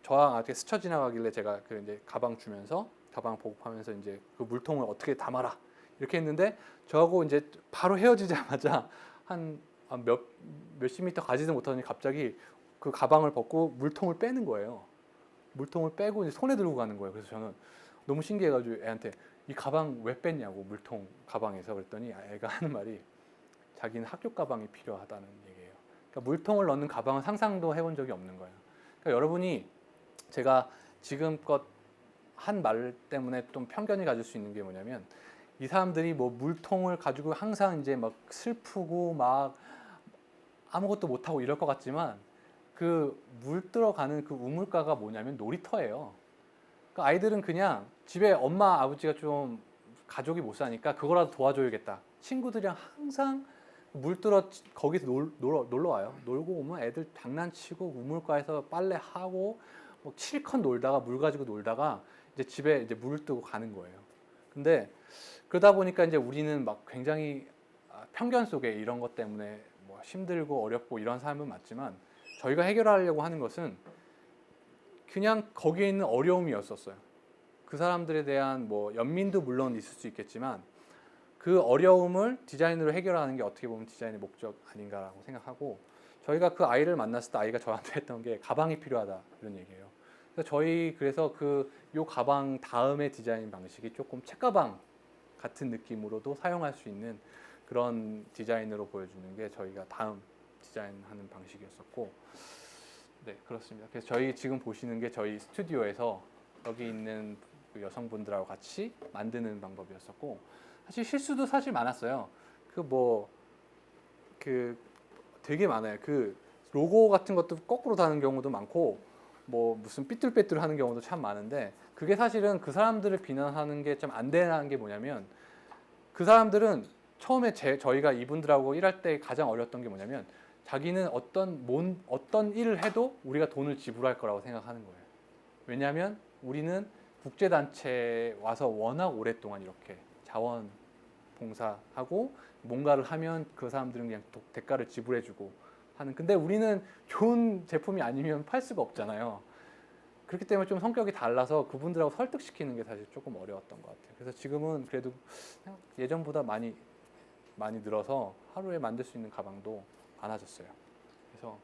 저랑 이렇게 스쳐 지나가길래 제가 이제 가방 주면서 가방 보급하면서 이제 그 물통을 어떻게 담아라 이렇게 했는데 저하고 이제 바로 헤어지자마자 한 몇십 미터 가지도 못하더니 갑자기 그 가방을 벗고 물통을 빼는 거예요. 물통을 빼고 이제 손에 들고 가는 거예요. 그래서 저는 너무 신기해가지고 애한테 이 가방 왜 뺐냐고 물통 가방에서 그랬더니 애가 하는 말이 자기는 학교 가방이 필요하다는 얘기예요. 그러니까 물통을 넣는 가방은 상상도 해본 적이 없는 거예요. 그러니까 여러분이 제가 지금껏 한 말 때문에 좀 편견이 가질 수 있는 게 뭐냐면 이 사람들이 물통을 가지고 항상 이제 슬프고 아무것도 못하고 이럴 것 같지만 그 물 들어가는 그 우물가가 뭐냐면 놀이터예요. 그러니까 아이들은 그냥 집에 엄마 아버지가 좀 가족이 못 사니까 그거라도 도와줘야겠다. 친구들이랑 항상 거기서 놀러 와요. 놀고 오면 애들 장난치고 우물가에서 빨래하고 실컷 놀다가 물 가지고 놀다가 이제 집에 이제 물을 뜨고 가는 거예요. 근데 그러다 보니까 이제 우리는 굉장히 편견 속에 이런 것 때문에 힘들고 어렵고 이런 삶은 맞지만 저희가 해결하려고 하는 것은 그냥 거기에 있는 어려움이었었어요. 그 사람들에 대한 연민도 물론 있을 수 있겠지만 그 어려움을 디자인으로 해결하는 게 어떻게 보면 디자인의 목적 아닌가라고 생각하고 저희가 그 아이를 만났을 때 아이가 저한테 했던 게 가방이 필요하다 이런 얘기예요. 그래서 요 가방 다음의 디자인 방식이 조금 책가방 같은 느낌으로도 사용할 수 있는 그런 디자인으로 보여주는 게 저희가 다음 디자인하는 방식이었었고, 네, 그렇습니다. 그래서 저희 지금 보시는 게 저희 스튜디오에서 여기 있는 그 여성분들하고 같이 만드는 방법이었었고, 사실 실수도 사실 많았어요. 그 되게 많아요. 그 로고 같은 것도 거꾸로 다는 경우도 많고, 뭐 무슨 삐뚤빼뚤 하는 경우도 참 많은데, 그게 사실은 그 사람들을 비난하는 게 좀 안 되는 게 뭐냐면, 그 사람들은 처음에 저희가 이분들하고 일할 때 가장 어려웠던 게 뭐냐면, 자기는 어떤 일을 해도 우리가 돈을 지불할 거라고 생각하는 거예요. 왜냐하면 우리는 국제단체에 와서 워낙 오랫동안 이렇게 자원봉사하고 뭔가를 하면 그 사람들은 그냥 대가를 지불해주고 하는. 근데 우리는 좋은 제품이 아니면 팔 수가 없잖아요. 그렇기 때문에 좀 성격이 달라서 그분들하고 설득시키는 게 사실 조금 어려웠던 것 같아요. 그래서 지금은 그래도 예전보다 많이 늘어서 하루에 만들 수 있는 가방도 많아졌어요. 그래서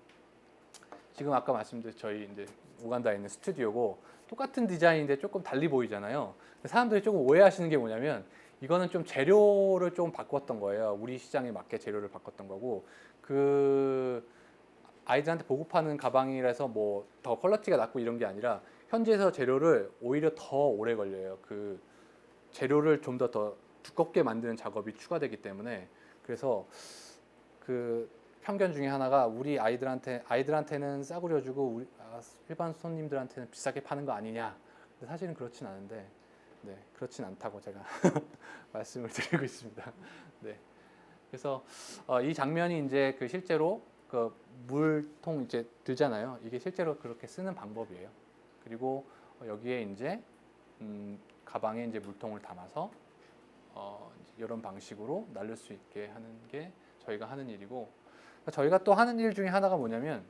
지금 아까 말씀드린 저희 이제 우간다에 있는 스튜디오고, 똑같은 디자인인데 조금 달리 보이잖아요. 사람들이 조금 오해하시는 게 뭐냐면, 이거는 좀 재료를 좀 바꿨던 거예요. 우리 시장에 맞게 재료를 바꿨던 거고, 그 아이들한테 보급하는 가방이라서 뭐 더 퀄리티가 낮고 이런 게 아니라, 현지에서 재료를 오히려 더 오래 걸려요. 그 재료를 좀 더 두껍게 만드는 작업이 추가되기 때문에. 그래서 그 편견 중에 하나가, 우리 아이들한테는 싸구려 주고 일반 손님들한테는 비싸게 파는 거 아니냐. 근데 사실은 그렇진 않은데, 네, 그렇진 않다고 제가 말씀을 드리고 있습니다. 네, 그래서 이 장면이 이제 그 실제로 그 물통 이제 들잖아요. 이게 실제로 그렇게 쓰는 방법이에요. 그리고 여기에 이제 가방에 이제 물통을 담아서 이런 방식으로 날릴 수 있게 하는 게 저희가 하는 일이고, 저희가 또 하는 일 중에 하나가 뭐냐면,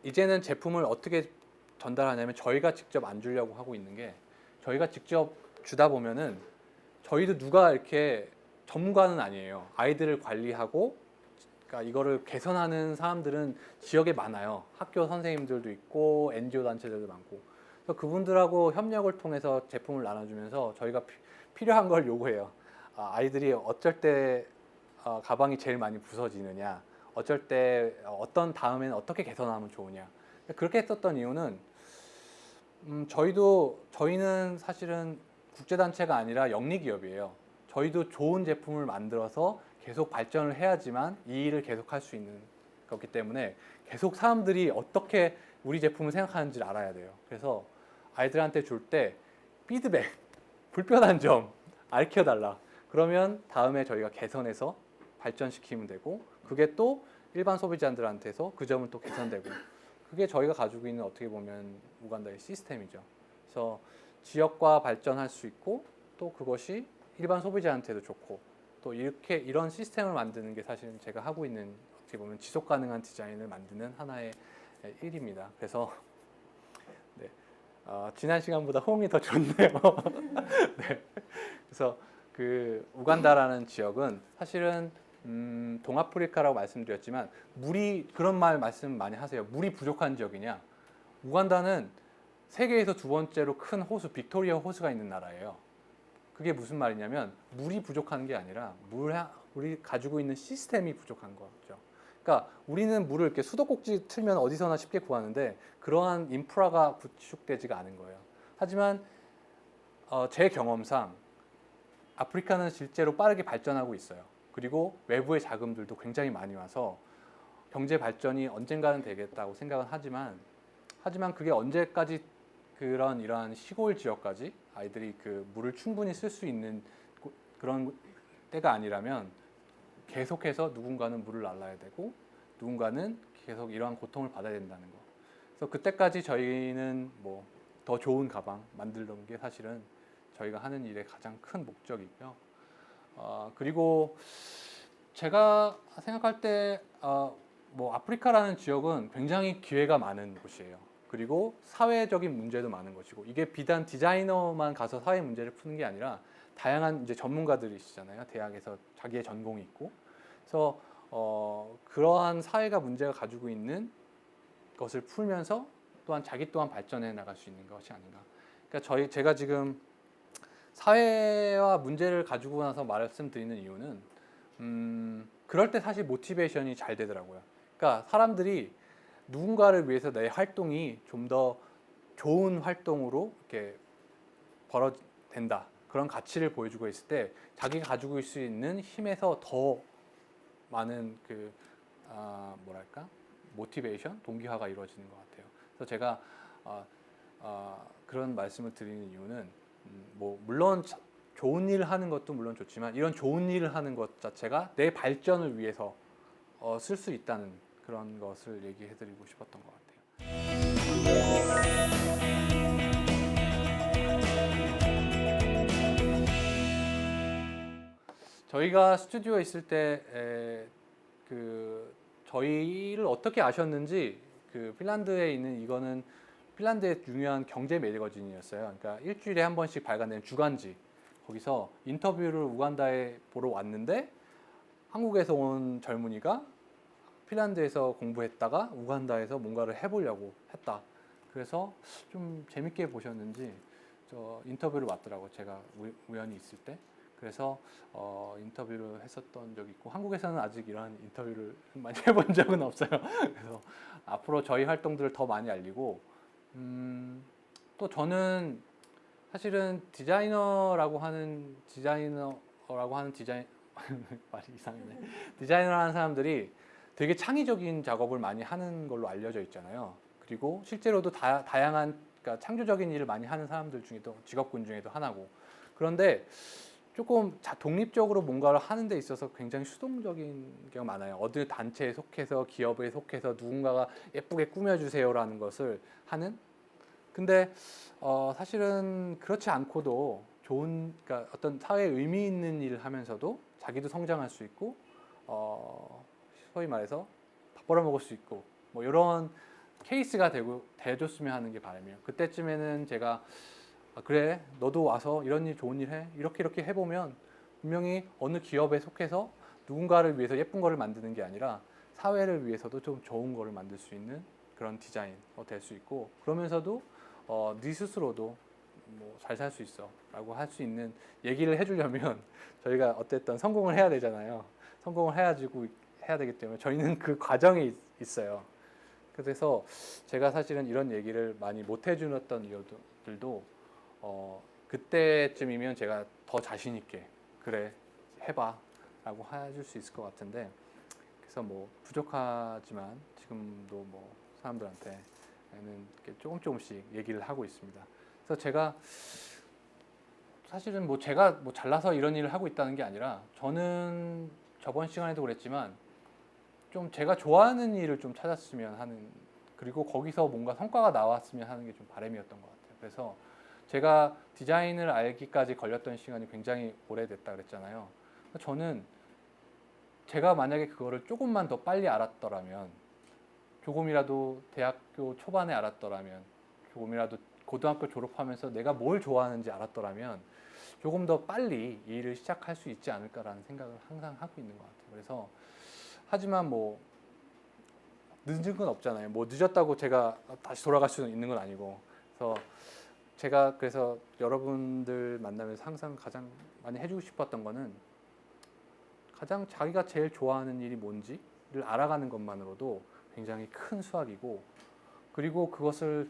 이제는 제품을 어떻게 전달하냐면, 저희가 직접 안 주려고 하고 있는 게, 저희가 직접 주다 보면은 저희도 누가 이렇게 전문가는 아니에요. 아이들을 관리하고, 그러니까 이거를 개선하는 사람들은 지역에 많아요. 학교 선생님들도 있고 NGO 단체들도 많고. 그래서 그분들하고 협력을 통해서 제품을 나눠주면서 저희가 필요한 걸 요구해요. 아이들이 어쩔 때 가방이 제일 많이 부서지느냐, 어쩔 때 어떤 다음에는 어떻게 개선하면 좋으냐. 그렇게 했었던 이유는, 저희는 사실은 국제단체가 아니라 영리기업이에요. 저희도 좋은 제품을 만들어서 계속 발전을 해야지만 이 일을 계속 할 수 있는 거기 때문에, 계속 사람들이 어떻게 우리 제품을 생각하는지를 알아야 돼요. 그래서 아이들한테 줄 때 피드백, 불편한 점 알려달라. 그러면 다음에 저희가 개선해서 발전시키면 되고, 그게 또 일반 소비자들한테서 그 점은 또 개선되고, 그게 저희가 가지고 있는 어떻게 보면 우간다의 시스템이죠. 그래서 지역과 발전할 수 있고, 또 그것이 일반 소비자한테도 좋고, 또 이런 시스템을 만드는 게 사실은 제가 하고 있는, 어떻게 보면 지속 가능한 디자인을 만드는 하나의 일입니다. 그래서 네, 지난 시간보다 호응이 더 좋네요. 네, 그래서 그 우간다라는 지역은 사실은 동아프리카라고 말씀드렸지만, 그런 말씀 많이 하세요. 물이 부족한 지역이냐? 우간다는 세계에서 두 번째로 큰 호수, 빅토리아 호수가 있는 나라예요. 그게 무슨 말이냐면, 물이 부족한 게 아니라 우리 가지고 있는 시스템이 부족한 거죠. 그러니까 우리는 물을 이렇게 수도꼭지 틀면 어디서나 쉽게 구하는데, 그러한 인프라가 구축되지가 않은 거예요. 하지만 제 경험상 아프리카는 실제로 빠르게 발전하고 있어요. 그리고 외부의 자금들도 굉장히 많이 와서 경제 발전이 언젠가는 되겠다고 생각은 하지만 그게 언제까지, 이러한 시골 지역까지 아이들이 그 물을 충분히 쓸 수 있는 그런 때가 아니라면, 계속해서 누군가는 물을 날라야 되고 누군가는 계속 이러한 고통을 받아야 된다는 거. 그래서 그때까지 저희는 뭐 더 좋은 가방 만들는 게 사실은 저희가 하는 일의 가장 큰 목적이고요. 그리고 제가 생각할 때 뭐 아프리카라는 지역은 굉장히 기회가 많은 곳이에요. 그리고 사회적인 문제도 많은 것이고, 이게 비단 디자이너만 가서 사회 문제를 푸는 게 아니라, 다양한 이제 전문가들이시잖아요. 대학에서 자기의 전공이 있고. 그래서 그러한 사회가 문제가 가지고 있는 것을 풀면서 또한 자기 또한 발전해 나갈 수 있는 것이 아닌가. 그러니까 제가 지금 사회와 문제를 가지고 나서 말씀드리는 이유는 그럴 때 사실 모티베이션이 잘 되더라고요. 그러니까 사람들이 누군가를 위해서 내 활동이 좀 더 좋은 활동으로 이렇게 벌어진다. 그런 가치를 보여주고 있을 때 자기가 가지고 있을 수 있는 힘에서 더 많은 뭐랄까 모티베이션, 동기화가 이루어지는 것 같아요. 그래서 제가 그런 말씀을 드리는 이유는 뭐 물론 좋은 일을 하는 것도 물론 좋지만 이런 좋은 일을 하는 것 자체가 내 발전을 위해서 쓸 수 있다는 그런 것을 얘기해드리고 싶었던 것 같아요. 저희가 스튜디오에 있을 때 저희를 어떻게 아셨는지 핀란드에 있는 이거는 핀란드의 유명한 경제 매거진이었어요. 그러니까 일주일에 한 번씩 발간되는 주간지. 거기서 인터뷰를 우간다에 보러 왔는데 한국에서 온 젊은이가 핀란드에서 공부했다가 우간다에서 뭔가를 해보려고 했다. 그래서 좀 재밌게 보셨는지 저 인터뷰를 왔더라고. 제가 우연히 있을 때. 그래서 인터뷰를 했었던 적이 있고 한국에서는 아직 이런 인터뷰를 많이 해본 적은 없어요. 그래서 앞으로 저희 활동들을 더 많이 알리고 또 저는 사실은 디자이너라고 하는 디자인 말이 이상하네. 디자이너라는 사람들이 되게 창의적인 작업을 많이 하는 걸로 알려져 있잖아요. 그리고 실제로도 다양한 그러니까 창조적인 일을 많이 하는 사람들 중에도 직업군 중에도 하나고. 그런데 조금 독립적으로 뭔가를 하는 데 있어서 굉장히 수동적인 경우가 많아요. 어느 단체에 속해서 기업에 속해서 누군가가 예쁘게 꾸며주세요라는 것을 하는. 근데 사실은 그렇지 않고도 그러니까 어떤 사회에 의미 있는 일을 하면서도 자기도 성장할 수 있고 소위 말해서 밥 벌어 먹을 수 있고 뭐 이런 케이스가 돼줬으면 하는 게 바람이에요. 그때쯤에는 제가 그래 너도 와서 이런 일 좋은 일 해 이렇게 해보면 분명히 어느 기업에 속해서 누군가를 위해서 예쁜 거를 만드는 게 아니라 사회를 위해서도 좀 좋은 거를 만들 수 있는 그런 디자인 될 수 있고 그러면서도 네 스스로도 뭐 잘 살 수 있어 라고 할 수 있는 얘기를 해주려면 저희가 어쨌든 성공을 해야 되잖아요. 성공을 해야 되기 때문에 저희는 그 과정에 있어요. 그래서 제가 사실은 이런 얘기를 많이 못 해주었던 이유들도 그때쯤이면 제가 더 자신 있게 그래 해봐 라고 해줄 수 있을 것 같은데 그래서 뭐 부족하지만 지금도 뭐 사람들한테는 이렇게 조금씩 얘기를 하고 있습니다. 그래서 제가 사실은 뭐 제가 뭐 잘나서 이런 일을 하고 있다는 게 아니라 저는 저번 시간에도 그랬지만 좀 제가 좋아하는 일을 좀 찾았으면 하는 그리고 거기서 뭔가 성과가 나왔으면 하는 게 좀 바람이었던 것 같아요. 그래서 제가 디자인을 알기까지 걸렸던 시간이 굉장히 오래됐다 그랬잖아요. 저는 제가 만약에 그거를 조금만 더 빨리 알았더라면 조금이라도 대학교 초반에 알았더라면 조금이라도 고등학교 졸업하면서 내가 뭘 좋아하는지 알았더라면 조금 더 빨리 이 일을 시작할 수 있지 않을까라는 생각을 항상 하고 있는 것 같아요. 그래서 하지만 뭐 늦은 건 없잖아요. 뭐 늦었다고 제가 다시 돌아갈 수는 있는 건 아니고. 그래서 제가 그래서 여러분들 만나면서 항상 가장 많이 해주고 싶었던 거는 가장 자기가 제일 좋아하는 일이 뭔지를 알아가는 것만으로도 굉장히 큰 수확이고 그리고 그것을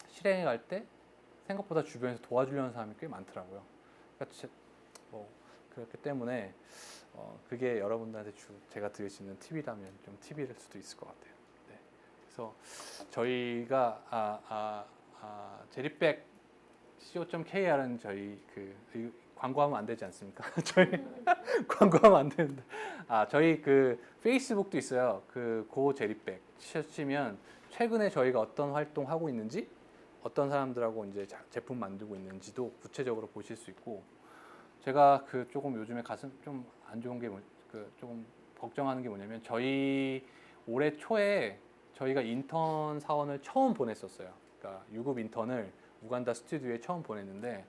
실행해 갈 때 생각보다 주변에서 도와주려는 사람이 꽤 많더라고요. 그러니까 뭐 그렇기 때문에 그게 여러분들한테 제가 드릴 수 있는 팁이라면 좀 팁일 수도 있을 것 같아요. 네. 그래서 저희가 제리백 co.kr은 저희 광고하면 안 되지 않습니까? 저희 광고하면 안 되는데 저희 페이스북도 있어요. 고 제리백 치시면 최근에 저희가 어떤 활동하고 있는지 어떤 사람들하고 이제 제품 만들고 있는지도 구체적으로 보실 수 있고 제가 조금 요즘에 가슴 좀 안 좋은 게 조금 걱정하는 게 뭐냐면 저희 올해 초에 저희가 인턴 사원을 처음 보냈었어요. 그러니까 유급 인턴을 우간다 스튜디오에 처음 보냈는데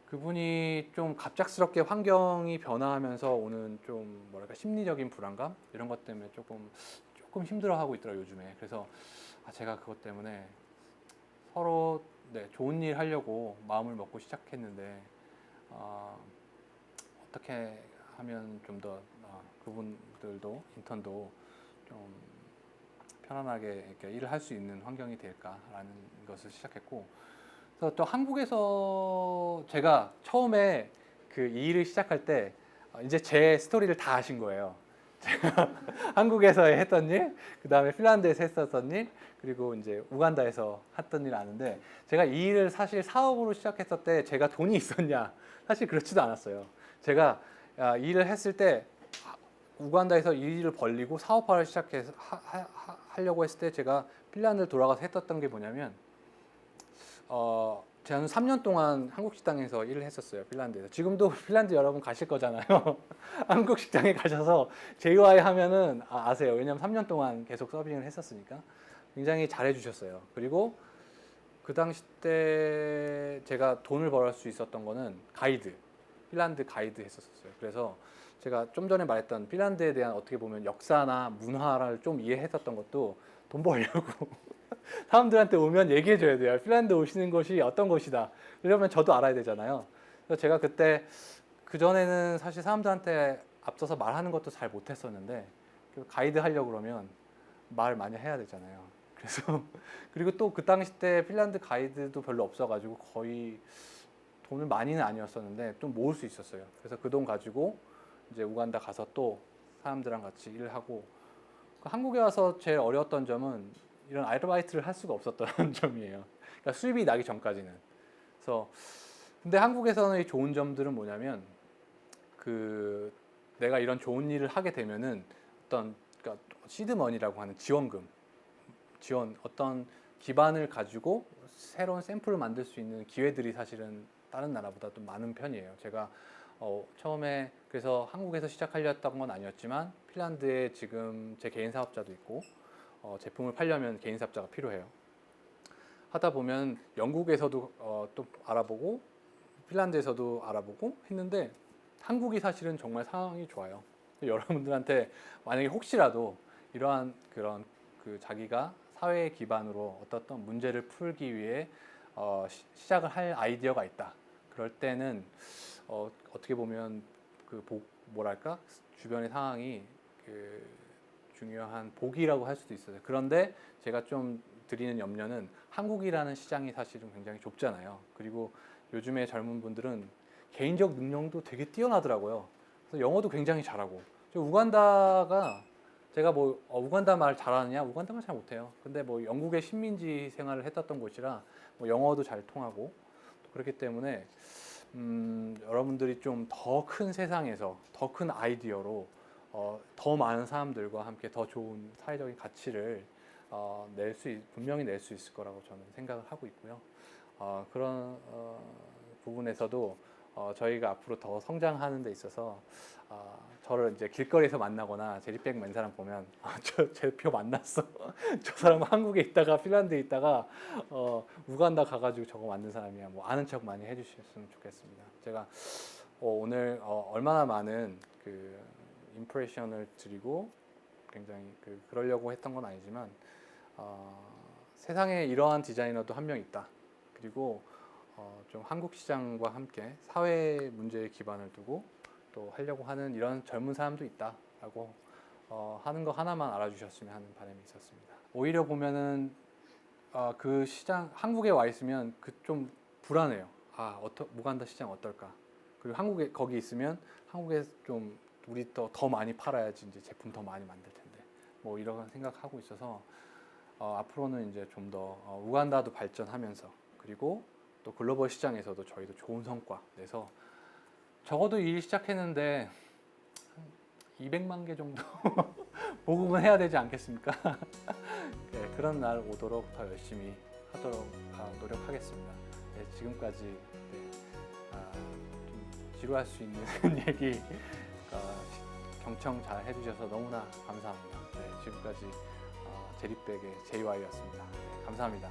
그분이 좀 갑작스럽게 환경이 변화하면서 오는 좀 뭐랄까 심리적인 불안감 이런 것 때문에 조금 힘들어하고 있더라고요 요즘에. 그래서 제가 그것 때문에 서로 좋은 일 하려고 마음을 먹고 시작했는데 어떻게 하면 좀 더 그분들도 인턴도 좀 편안하게 이렇게 일을 할 수 있는 환경이 될까라는 것을 시작했고, 그래서 또 한국에서 제가 처음에 그 이 일을 시작할 때 이제 제 스토리를 다 아신 거예요. 제가 한국에서 했던 일, 그 다음에 핀란드에서 했었던 일, 그리고 이제 우간다에서 했던 일 아는데, 제가 이 일을 사실 사업으로 시작했을 때 제가 돈이 있었냐? 사실 그렇지도 않았어요. 제가 이 일을 했을 때 우간다에서 이 일을 벌리고 사업화를 시작해서 하려고 했을 때 제가 핀란드를 돌아가서 했었던 게 뭐냐면, 저는 3년 동안 한국 식당에서 일을 했었어요. 핀란드에서. 지금도 핀란드 여러분 가실 거잖아요. 한국 식당에 가셔서 JY 하면은 아세요. 왜냐면 3년 동안 계속 서빙을 했었으니까 굉장히 잘해 주셨어요. 그리고 그 당시 때 제가 돈을 벌 수 있었던 거는 가이드, 핀란드 가이드 했었어요. 그래서 제가 좀 전에 말했던 핀란드에 대한 어떻게 보면 역사나 문화를 좀 이해했었던 것도 돈 벌려고 사람들한테 오면 얘기해 줘야 돼요. 핀란드 오시는 곳이 어떤 곳이다. 이러면 저도 알아야 되잖아요. 그래서 제가 그때 그전에는 사실 사람들한테 앞서서 말하는 것도 잘 못했었는데, 가이드 하려고 그러면 말 많이 해야 되잖아요. 그래서 그리고 또 그 당시 때 핀란드 가이드도 별로 없어가지고 거의 돈을 많이는 아니었었는데 좀 모을 수 있었어요. 그래서 그 돈 가지고 이제 우간다 가서 또 사람들랑 같이 일을 하고, 한국에 와서 제일 어려웠던 점은 이런 아르바이트를 할 수가 없었던 점이에요. 그러니까 수입이 나기 전까지는. 그래서 근데 한국에서는 이 좋은 점들은 뭐냐면, 그 내가 이런 좋은 일을 하게 되면은 어떤, 그러니까 시드머니라고 하는 지원금, 어떤 기반을 가지고 새로운 샘플을 만들 수 있는 기회들이 사실은 다른 나라보다 좀 많은 편이에요. 제가 처음에 그래서 한국에서 시작하려 했던 건 아니었지만 핀란드에 지금 제 개인 사업자도 있고, 제품을 팔려면 개인 사업자가 필요해요. 하다 보면 영국에서도 또 알아보고 핀란드에서도 알아보고 했는데, 한국이 사실은 정말 상황이 좋아요. 여러분들한테 만약에 혹시라도 이러한 그런 자기가 사회 기반으로 어떤 문제를 풀기 위해 시작을 할 아이디어가 있다. 그럴 때는 어떻게 보면 뭐랄까, 주변의 상황이 중요한 복이라고 할 수도 있어요. 그런데 제가 좀 드리는 염려는, 한국이라는 시장이 사실은 굉장히 좁잖아요. 그리고 요즘에 젊은 분들은 개인적 능력도 되게 뛰어나더라고요. 그래서 영어도 굉장히 잘하고, 우간다가 제가 뭐 우간다 말 잘하느냐? 우간다 말 잘 못해요. 근데 뭐 영국의 식민지 생활을 했었던 곳이라 뭐 영어도 잘 통하고, 그렇기 때문에 여러분들이 좀 더 큰 세상에서 더 큰 아이디어로 더 많은 사람들과 함께 더 좋은 사회적인 가치를 분명히 낼 수 있을 거라고 저는 생각을 하고 있고요. 그런 부분에서도 저희가 앞으로 더 성장하는 데 있어서 저를 이제 길거리에서 만나거나 제리백 맨 사람 보면 저 제표 만났어. 저 사람은 한국에 있다가 핀란드에 있다가 우간다 가가지고 저거 만든 사람이야. 뭐 아는 척 많이 해주셨으면 좋겠습니다. 제가 오늘 얼마나 많은 임프레션을 드리고 굉장히 그러려고 했던 건 아니지만, 세상에 이러한 디자이너도 한 명 있다. 그리고 좀 한국 시장과 함께 사회 문제에 기반을 두고 또 하려고 하는 이런 젊은 사람도 있다라고 하는 거 하나만 알아주셨으면 하는 바람이 있었습니다. 오히려 보면은 그 시장, 한국에 와 있으면 좀 불안해요. 우간다 시장 어떨까? 그리고 한국에 거기 있으면 한국에 좀 우리 더 많이 팔아야지 이제 제품 더 많이 만들 텐데, 뭐 이런 생각하고 있어서 앞으로는 이제 좀 더 우간다도 발전하면서, 그리고 또 글로벌 시장에서도 저희도 좋은 성과 내서, 적어도 일 시작했는데 한 200만 개 정도 보급은 해야 되지 않겠습니까? 네, 그런 날 오도록 더 열심히 하도록 노력하겠습니다. 네, 지금까지 좀 지루할 수 있는 얘기 경청 잘 해주셔서 너무나 감사합니다. 네, 지금까지 제리백의 JY였습니다. 네, 감사합니다.